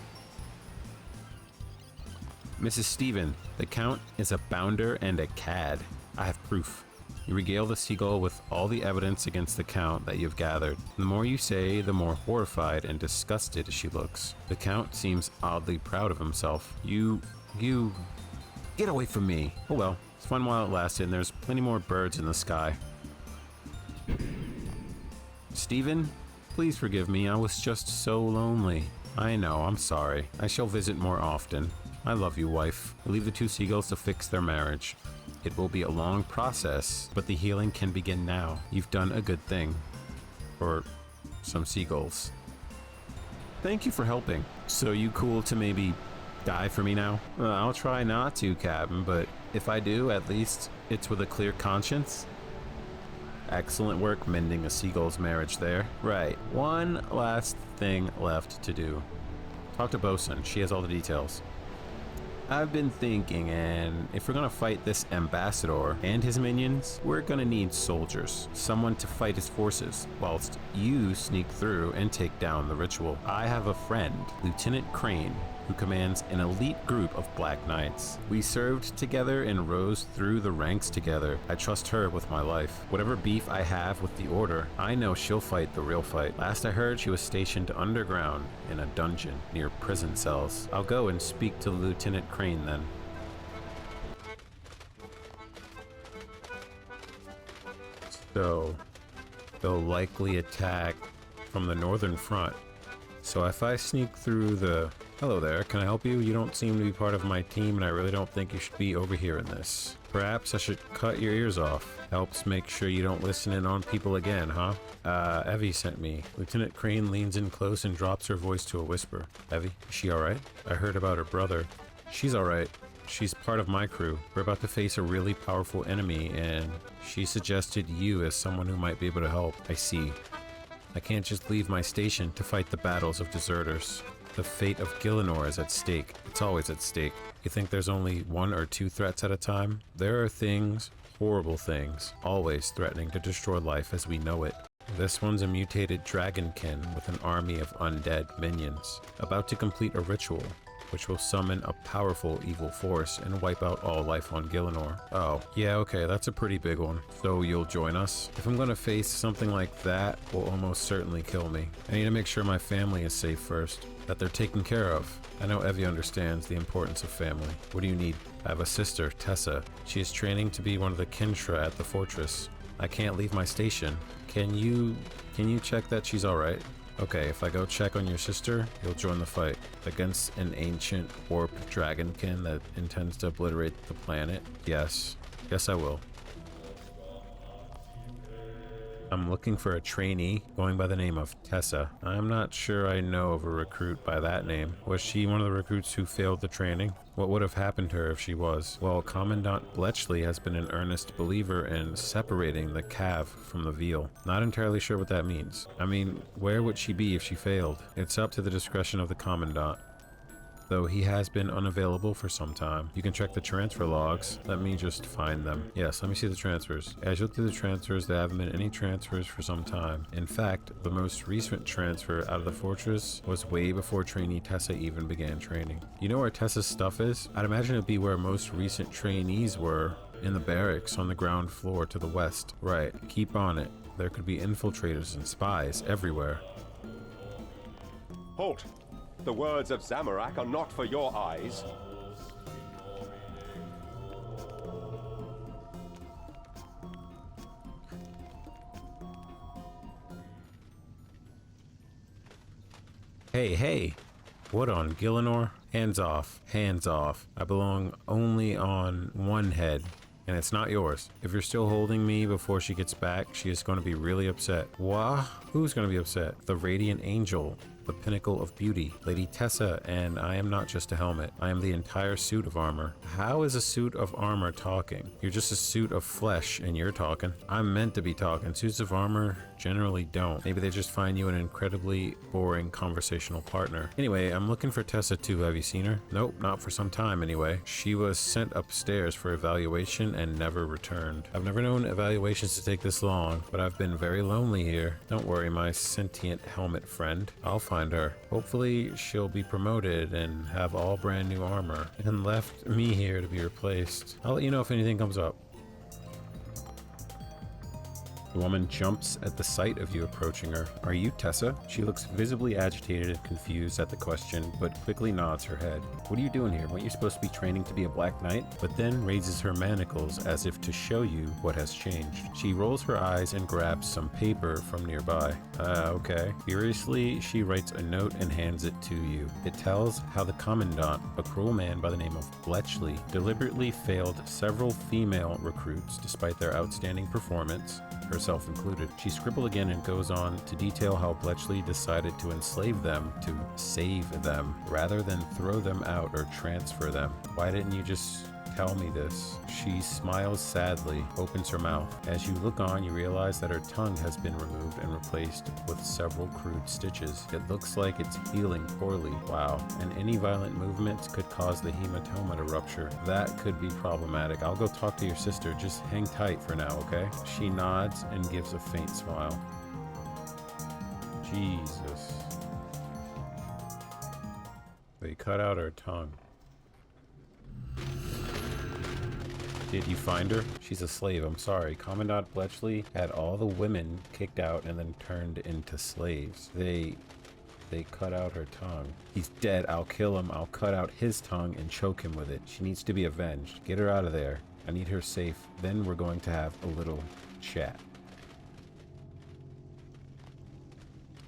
Mrs. Steven, the Count is a bounder and a cad. I have proof. You regale the seagull with all the evidence against the Count that you've gathered. The more you say, the more horrified and disgusted she looks. The Count seems oddly proud of himself. You... Get away from me! Oh well, it's fun while it lasted, and there's plenty more birds in the sky. Steven, please forgive me, I was just so lonely. I know, I'm sorry. I shall visit more often. I love you, wife. I leave the two seagulls to fix their marriage. It will be a long process, but the healing can begin now. You've done a good thing. For some seagulls. Thank you for helping. So you cool to maybe die for me now? I'll try not to, Captain, but if I do, at least it's with a clear conscience. Excellent work mending a seagull's marriage there. Right, one last thing left to do. Talk to Bosun, she has all the details. I've been thinking, and if we're gonna fight this ambassador and his minions, we're gonna need soldiers. Someone to fight his forces, whilst you sneak through and take down the ritual. I have a friend, Lieutenant Crane, who commands an elite group of Black Knights. We served together and rose through the ranks together. I trust her with my life. Whatever beef I have with the Order, I know she'll fight the real fight. Last I heard, she was stationed underground in a dungeon near prison cells. I'll go and speak to Lieutenant Crane then. So, they'll likely attack from the northern front. So if I sneak through the... Hello there, can I help you? You don't seem to be part of my team, and I really don't think you should be over here in this. Perhaps I should cut your ears off. Helps make sure you don't listen in on people again, huh? Evie sent me. Lieutenant Crane leans in close and drops her voice to a whisper. Evie, is she alright? I heard about her brother. She's alright. She's part of my crew. We're about to face a really powerful enemy, and she suggested you as someone who might be able to help. I see. I can't just leave my station to fight the battles of deserters. The fate of Gielinor is at stake. It's always at stake. You think there's only 1 or 2 threats at a time? There are things, horrible things, always threatening to destroy life as we know it. This one's a mutated dragonkin with an army of undead minions, about to complete a ritual, which will summon a powerful evil force and wipe out all life on Gielinor. Oh, yeah, okay, that's a pretty big one. So you'll join us? If I'm gonna face something like that, will almost certainly kill me. I need to make sure my family is safe first, that they're taken care of. I know Evie understands the importance of family. What do you need? I have a sister, Tessa. She is training to be one of the Kinshra at the fortress. I can't leave my station. Can you check that she's alright? Okay, if I go check on your sister, you'll join the fight against an ancient warped dragonkin that intends to obliterate the planet. Yes, I will. I'm looking for a trainee going by the name of Tessa. I'm not sure I know of a recruit by that name. Was she one of the recruits who failed the training? What would have happened to her if she was? Well, Commandant Bletchley has been an earnest believer in separating the calf from the veal. Not entirely sure what that means. I mean, where would she be if she failed? It's up to the discretion of the Commandant, though he has been unavailable for some time. You can check the transfer logs. Let me just find them. Yes, let me see the transfers. As you look through the transfers, there haven't been any transfers for some time. In fact, the most recent transfer out of the fortress was way before trainee Tessa even began training. You know where Tessa's stuff is? I'd imagine it'd be where most recent trainees were, in the barracks on the ground floor to the west. Right, keep on it. There could be infiltrators and spies everywhere. Halt! The words of Zamorak are not for your eyes. Hey, what on Gielinor? Hands off, hands off. I belong only on one head, and it's not yours. If you're still holding me before she gets back, she is going to be really upset. What? Who's going to be upset? The Radiant Angel, the pinnacle of beauty, Lady Tessa, and I am not just a helmet. I am the entire suit of armor. How is a suit of armor talking? You're just a suit of flesh and you're talking. I'm meant to be talking. Suits of armor generally don't. Maybe they just find you an incredibly boring conversational partner. Anyway, I'm looking for Tessa too. Have you seen her? Nope, not for some time anyway. She was sent upstairs for evaluation and never returned. I've never known evaluations to take this long, but I've been very lonely here. Don't worry, my sentient helmet friend. I'll find her. Hopefully she'll be promoted and have all brand new armor and left me here to be replaced. I'll let you know if anything comes up. The woman jumps at the sight of you approaching her. Are you Tessa? She looks visibly agitated and confused at the question, but quickly nods her head. What are you doing here? Weren't you supposed to be training to be a Black Knight? But then raises her manacles as if to show you what has changed. She rolls her eyes and grabs some paper from nearby. Okay. Furiously, she writes a note and hands it to you. It tells how the Commandant, a cruel man by the name of Bletchley, deliberately failed several female recruits despite their outstanding performance, herself included. She scribbled again and goes on to detail how Bletchley decided to enslave them to save them rather than throw them out or transfer them. Why didn't you just tell me this. She smiles sadly, opens her mouth. As you look on, you realize that her tongue has been removed and replaced with several crude stitches. It looks like it's healing poorly. Wow. And any violent movements could cause the hematoma to rupture. That could be problematic. I'll go talk to your sister. Just hang tight for now, okay? She nods and gives a faint smile. Jesus. They cut out her tongue. Did you find her? She's a slave, I'm sorry. Commandant Bletchley had all the women kicked out and then turned into slaves. They cut out her tongue. He's dead, I'll kill him, I'll cut out his tongue and choke him with it. She needs to be avenged. Get her out of there. I need her safe. Then we're going to have a little chat.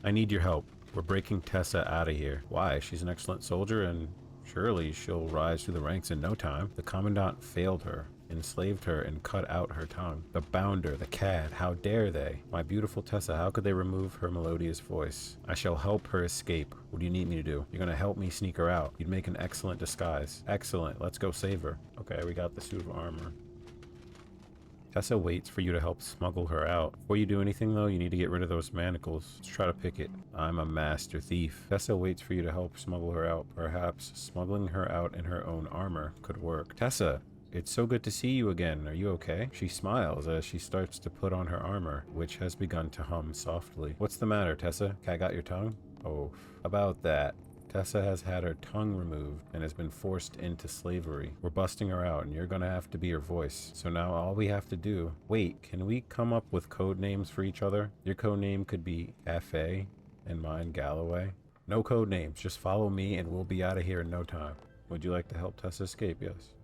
I need your help. We're breaking Tessa out of here. Why? She's an excellent soldier and surely she'll rise through the ranks in no time. The Commandant failed her, enslaved her, and cut out her tongue. The bounder, the cad, how dare they? My beautiful Tessa, how could they remove her melodious voice? I shall help her escape. What do you need me to do? You're gonna help me sneak her out. You'd make an excellent disguise. Excellent. Let's go save her. Okay, we got the suit of armor. Tessa waits for you to help smuggle her out. Before you do anything though, you need to get rid of those manacles. Let's try to pick it. I'm a master thief. Tessa waits for you to help smuggle her out. Perhaps smuggling her out in her own armor could work. Tessa, it's so good to see you again. Are you okay? She smiles as she starts to put on her armor, which has begun to hum softly. What's the matter, Tessa? Cat got your tongue? Oh, about that. Tessa has had her tongue removed and has been forced into slavery. We're busting her out and you're gonna have to be her voice. So now all we have to do... Wait, can we come up with code names for each other? Your code name could be Cafe and mine Galloway. No code names, just follow me and we'll be out of here in no time. Would you like to help Tessa escape? Yes.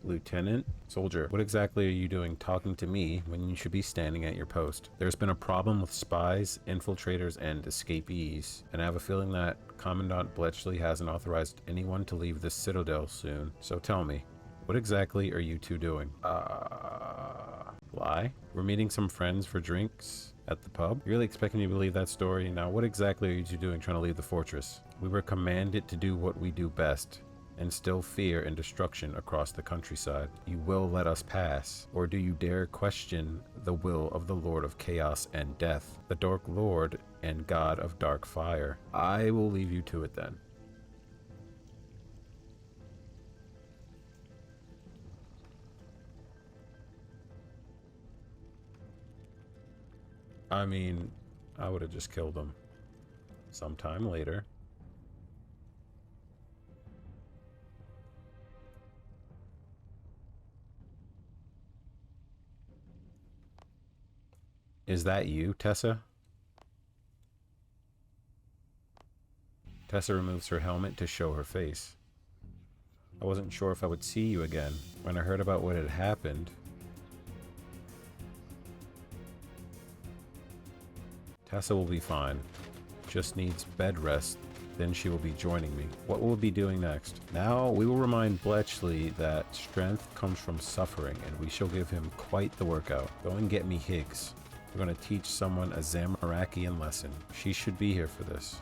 Lieutenant? Soldier, what exactly are you doing talking to me when you should be standing at your post? There's been a problem with spies, infiltrators, and escapees, and I have a feeling that Commandant Bletchley hasn't authorized anyone to leave the Citadel soon. So tell me, what exactly are you two doing? Lie? We're meeting some friends for drinks at the pub? You're really expecting me to believe that story? Now, what exactly are you two doing trying to leave the fortress? We were commanded to do what we do best. Instill fear and destruction across the countryside. You will let us pass, or do you dare question the will of the Lord of Chaos and Death, the Dark Lord and God of Dark Fire? I will leave you to it then. I mean, I would have just killed him. Sometime later. Is that you, Tessa? Tessa removes her helmet to show her face. I wasn't sure if I would see you again. When I heard about what had happened... Tessa will be fine. Just needs bed rest. Then she will be joining me. What will we be doing next? Now we will remind Bletchley that strength comes from suffering, and we shall give him quite the workout. Go and get me Higgs. We're going to teach someone a Zamarakian lesson. She should be here for this.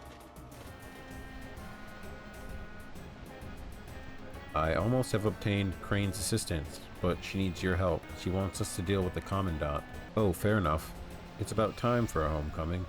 I almost have obtained Crane's assistance, but she needs your help. She wants us to deal with the Commandant. Oh, fair enough. It's about time for a homecoming.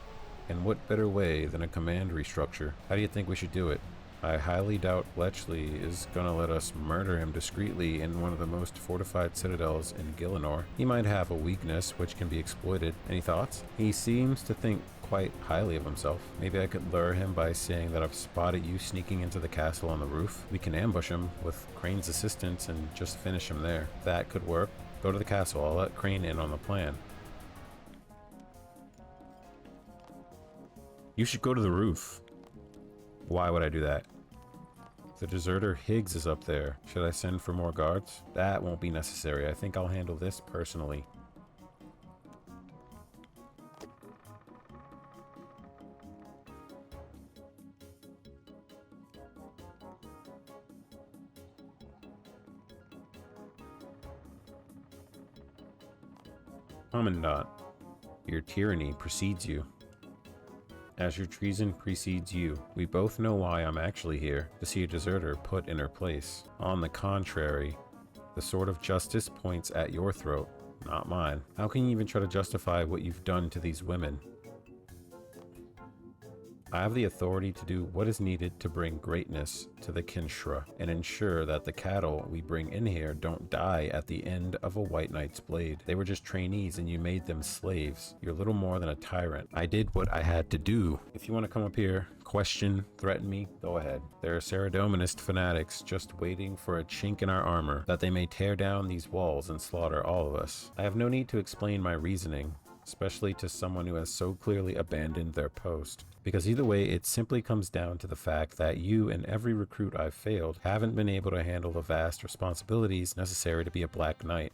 And what better way than a command restructure? How do you think we should do it? I highly doubt Bletchley is gonna let us murder him discreetly in one of the most fortified citadels in Gillinor. He might have a weakness which can be exploited. Any thoughts? He seems to think quite highly of himself. Maybe I could lure him by saying that I've spotted you sneaking into the castle on the roof. We can ambush him with Crane's assistance and just finish him there. That could work. Go to the castle. I'll let Crane in on the plan. You should go to the roof. Why would I do that? The deserter Higgs is up there. Should I send for more guards? That won't be necessary. I think I'll handle this personally. Commandant, your tyranny precedes you. as your treason precedes you. We both know why I'm actually here, to see a deserter put in her place. On the contrary, the sword of justice points at your throat, not mine. How can you even try to justify what you've done to these women? I have the authority to do what is needed to bring greatness to the Kinshra and ensure that the cattle we bring in here don't die at the end of a White Knight's blade. They were just trainees and you made them slaves. You're little more than a tyrant. I did what I had to do. If you want to come up here, question, threaten me, go ahead. There are Saradominist fanatics just waiting for a chink in our armor that they may tear down these walls and slaughter all of us. I have no need to explain my reasoning, especially to someone who has so clearly abandoned their post. Because either way, it simply comes down to the fact that you and every recruit I've failed haven't been able to handle the vast responsibilities necessary to be a Black Knight.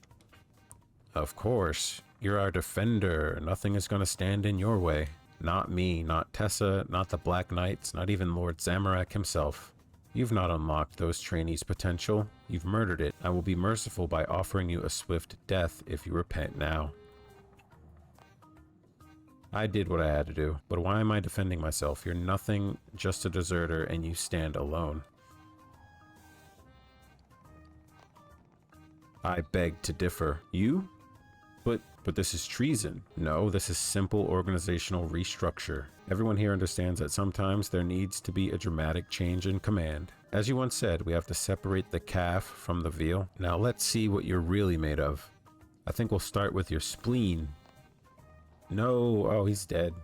Of course, you're our defender. Nothing is going to stand in your way. Not me, not Tessa, not the Black Knights, not even Lord Zamorak himself. You've not unlocked those trainees' potential. You've murdered it. I will be merciful by offering you a swift death if you repent now. I did what I had to do, but why am I defending myself? You're nothing, just a deserter, and you stand alone. I beg to differ. You? But this is treason. No, this is simple organizational restructure. Everyone here understands that sometimes there needs to be a dramatic change in command. As you once said, we have to separate the calf from the veal. Now let's see what you're really made of. I think we'll start with your spleen. No, oh, he's dead.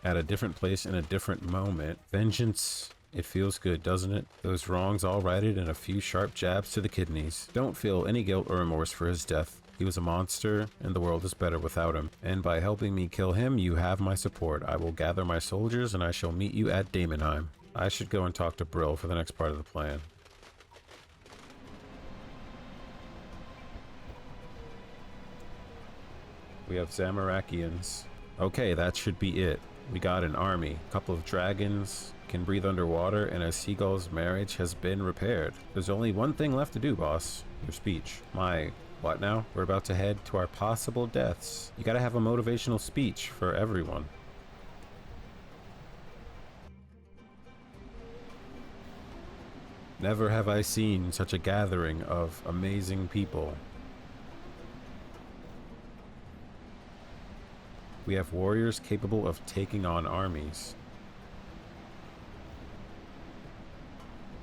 At a different place in a different moment. Vengeance. It feels good, doesn't it? Those wrongs all righted in a few sharp jabs to the kidneys. Don't feel any guilt or remorse for his death. He was a monster, and the world is better without him. And by helping me kill him, you have my support. I will gather my soldiers, and I shall meet you at Daemonheim. I should go and talk to Brill for the next part of the plan. We have Zamorakians. Okay, that should be it. We got an army, a couple of dragons, can breathe underwater, and a seagull's marriage has been repaired. There's only one thing left to do, boss. Your speech. My... what now? We're about to head to our possible deaths. You gotta have a motivational speech for everyone. Never have I seen such a gathering of amazing people. We have warriors capable of taking on armies.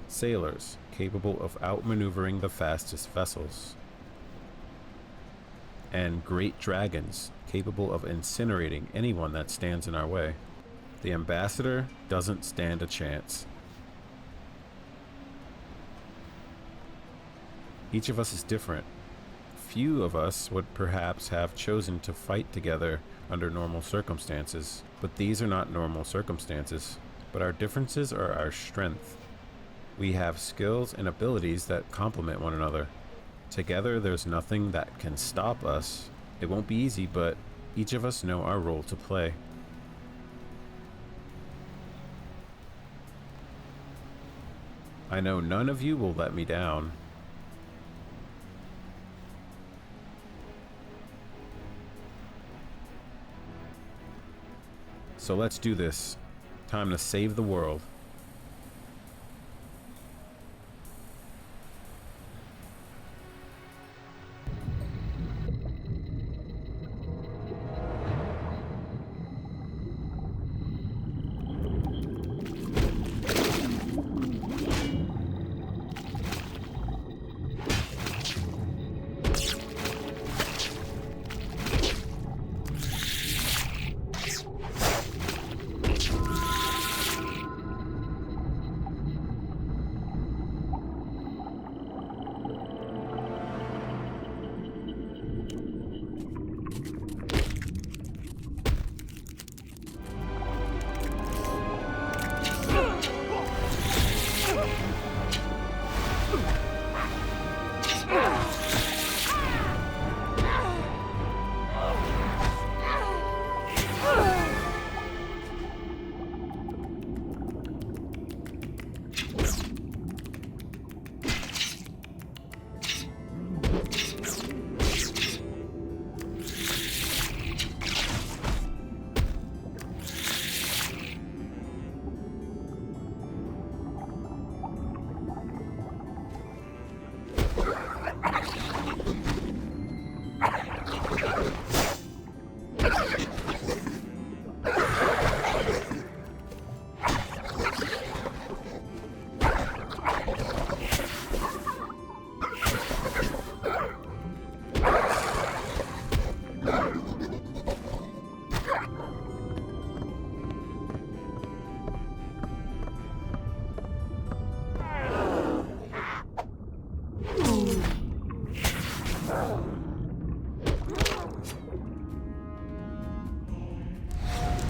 Sailors capable of outmaneuvering the fastest vessels. And great dragons capable of incinerating anyone that stands in our way. The ambassador doesn't stand a chance. Each of us is different. Few of us would perhaps have chosen to fight together under normal circumstances, but these are not normal circumstances. But our differences are our strength. We have skills and abilities that complement one another. Together, there's nothing that can stop us. It won't be easy, but each of us know our role to play. I know none of you will let me down. So let's do this. Time to save the world.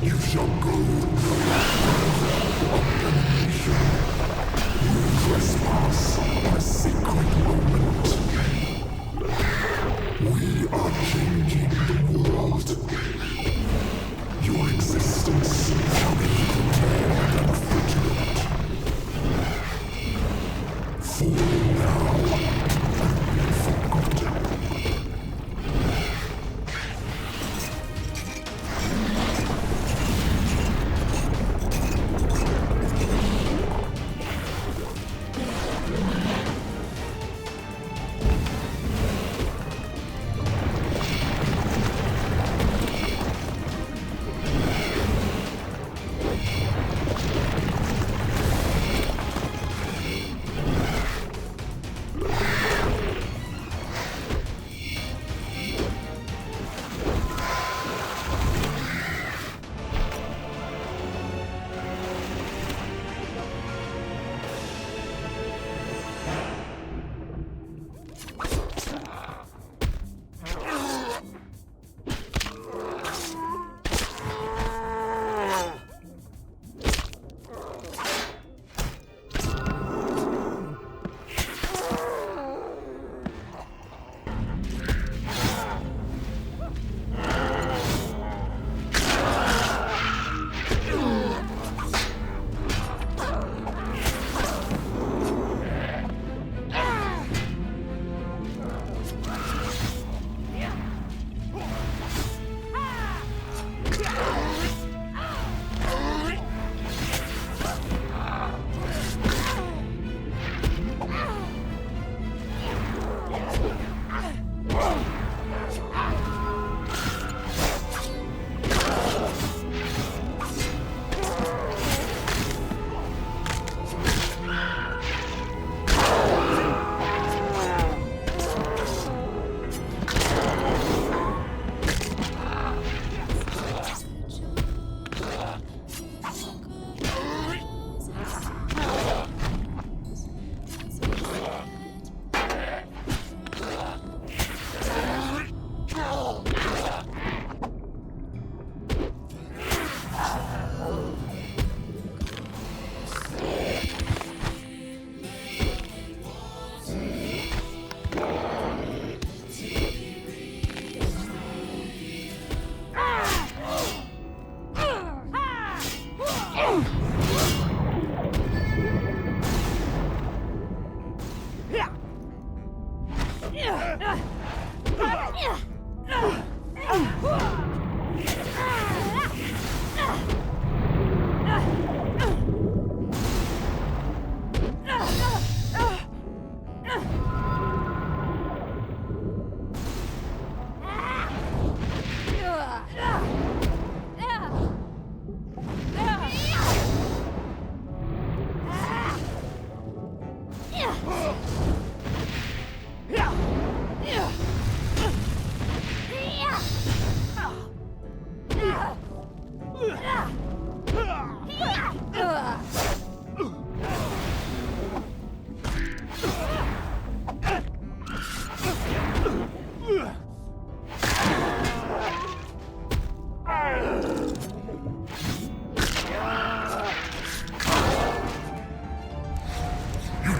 You shall go abomination. You trespass a sacred moment. We are changing the world. Your existence shall be prepared and vigilant. Fall now and be forgotten.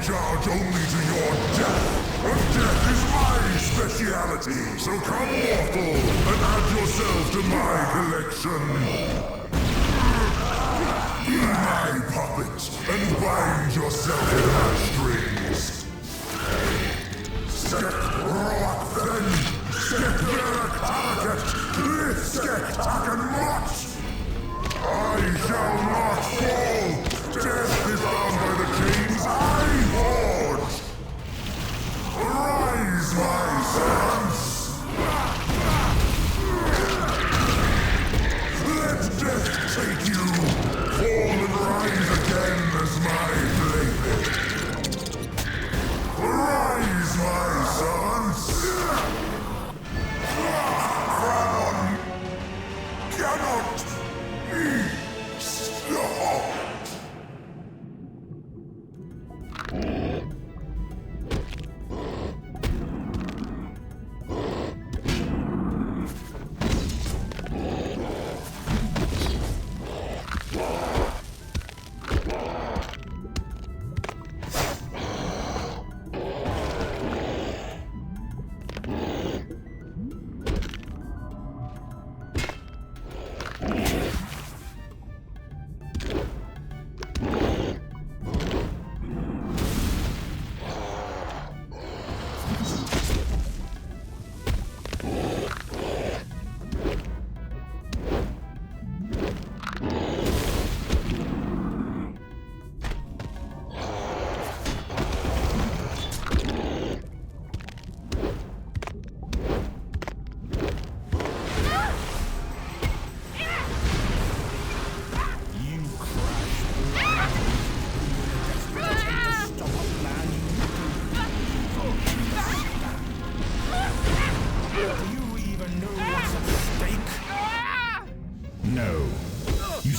Charge only to your death, and death is my speciality. So come, mortal, and add yourself to my collection. Be my puppet, and bind yourself in my strings. Skek roak then, skek verak target, lith skek taken mot. I shall not fall. Death is bound by the chains I forged! Rise, my sons!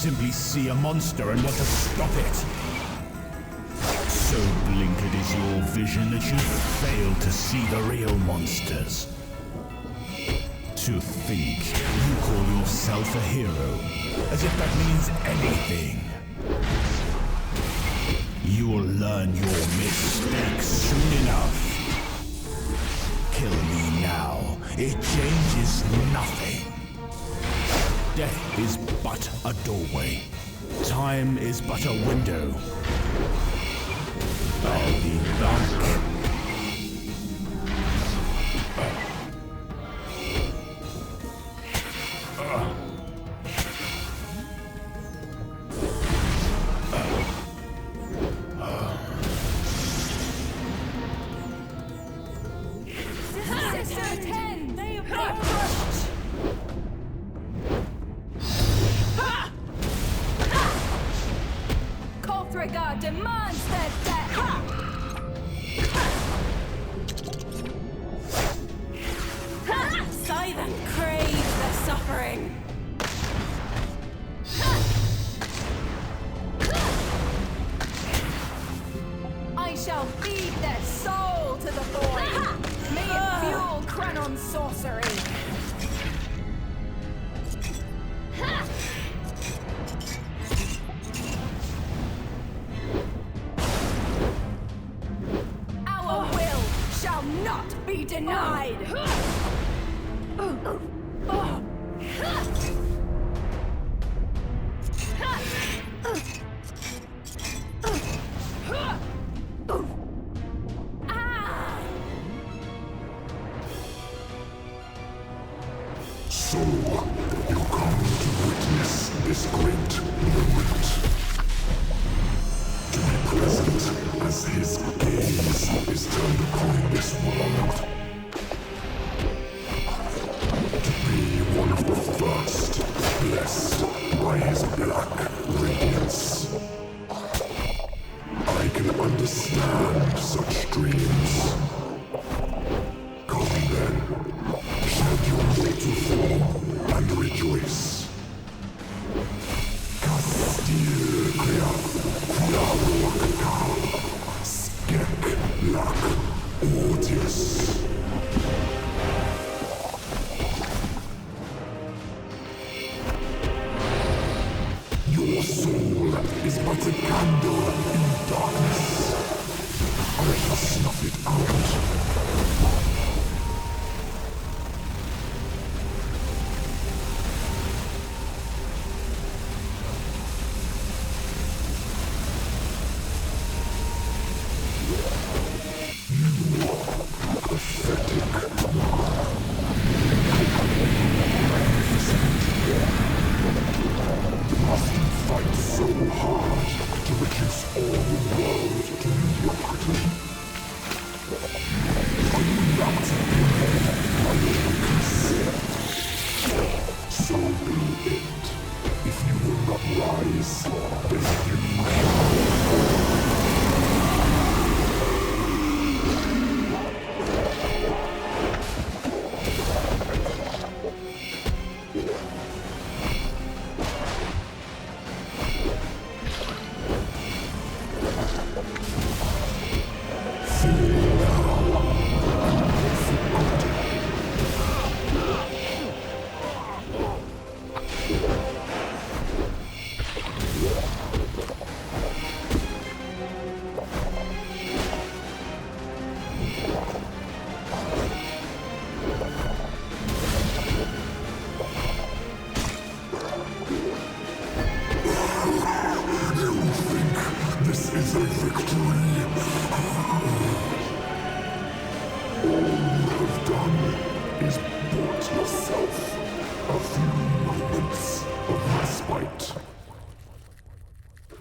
simply see a monster and want to stop it. So blinkered is your vision that you fail to see the real monsters. To think you call yourself a hero, as if that means anything. You'll learn your mistakes soon enough. Kill me now. It changes nothing. Death is but a doorway. Time is but a window. I'll be back. Demands their death! Silent craves their suffering! I shall feed their soul to the void! May it fuel Crenon's sorcery! Not be denied! So, you come to witness this great moment. To be present as his gaze is turned upon this world. To be one of the first, blessed by his black radiance. I can understand such dreams. Come then, shed your mortal form and rejoice. Castil Skek Lak Ortius. Your soul is but a candle in darkness. I shall snuff it out.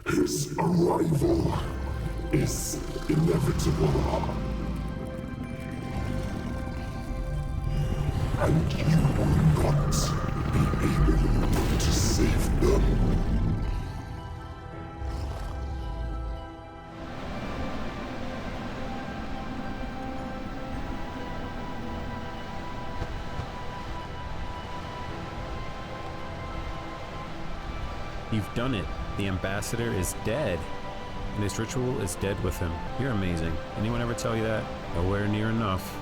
His arrival is inevitable. And you will not be able to save them. You've done it. The ambassador is dead. And his ritual is dead with him. You're amazing. Anyone ever tell you that? Nowhere near enough.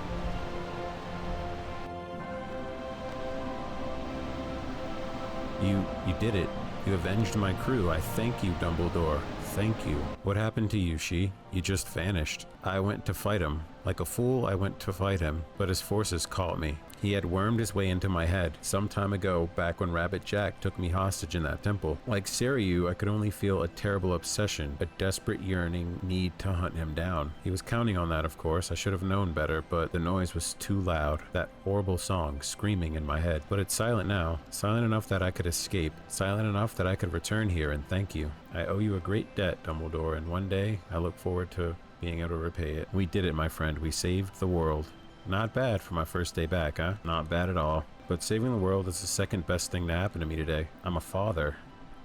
You did it. You avenged my crew. I thank you, Dumbledore. Thank you. What happened to you, She? You just vanished. I went to fight him. Like a fool, I went to fight him, but his forces caught me. He had wormed his way into my head some time ago, back when Rabbit Jack took me hostage in that temple. Like Sariu, I could only feel a terrible obsession, a desperate yearning need to hunt him down. He was counting on that, of course. I should have known better, but the noise was too loud. That horrible song screaming in my head. But it's silent now. Silent enough that I could escape. Silent enough that I could return here and thank you. I owe you a great debt, Dumbledore, and one day I look forward to being able to repay it. We did it, my friend. We saved the world. Not bad for my first day back, huh? Not bad at all. But saving the world is the second best thing to happen to me today. I'm a father.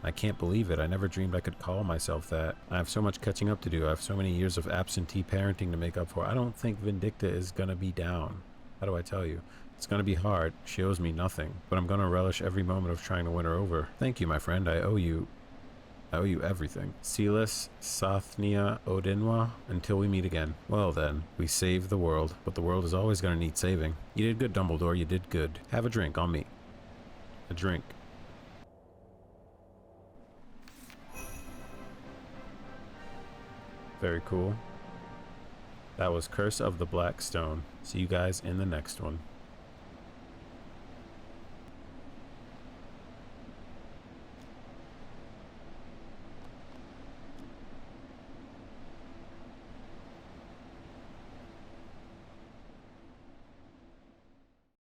I can't believe it. I never dreamed I could call myself that. I have so much catching up to do. I have so many years of absentee parenting to make up for. I don't think Vindicta is gonna be down. How do I tell you? It's gonna be hard. She owes me nothing. But I'm gonna relish every moment of trying to win her over. Thank you, my friend. I owe you everything. Silas, Sathnia, Odinwa, until we meet again. Well then, we saved the world, but the world is always going to need saving. You did good, Dumbledore, you did good. Have a drink on me. A drink. Very cool. That was Curse of the Black Stone. See you guys in the next one.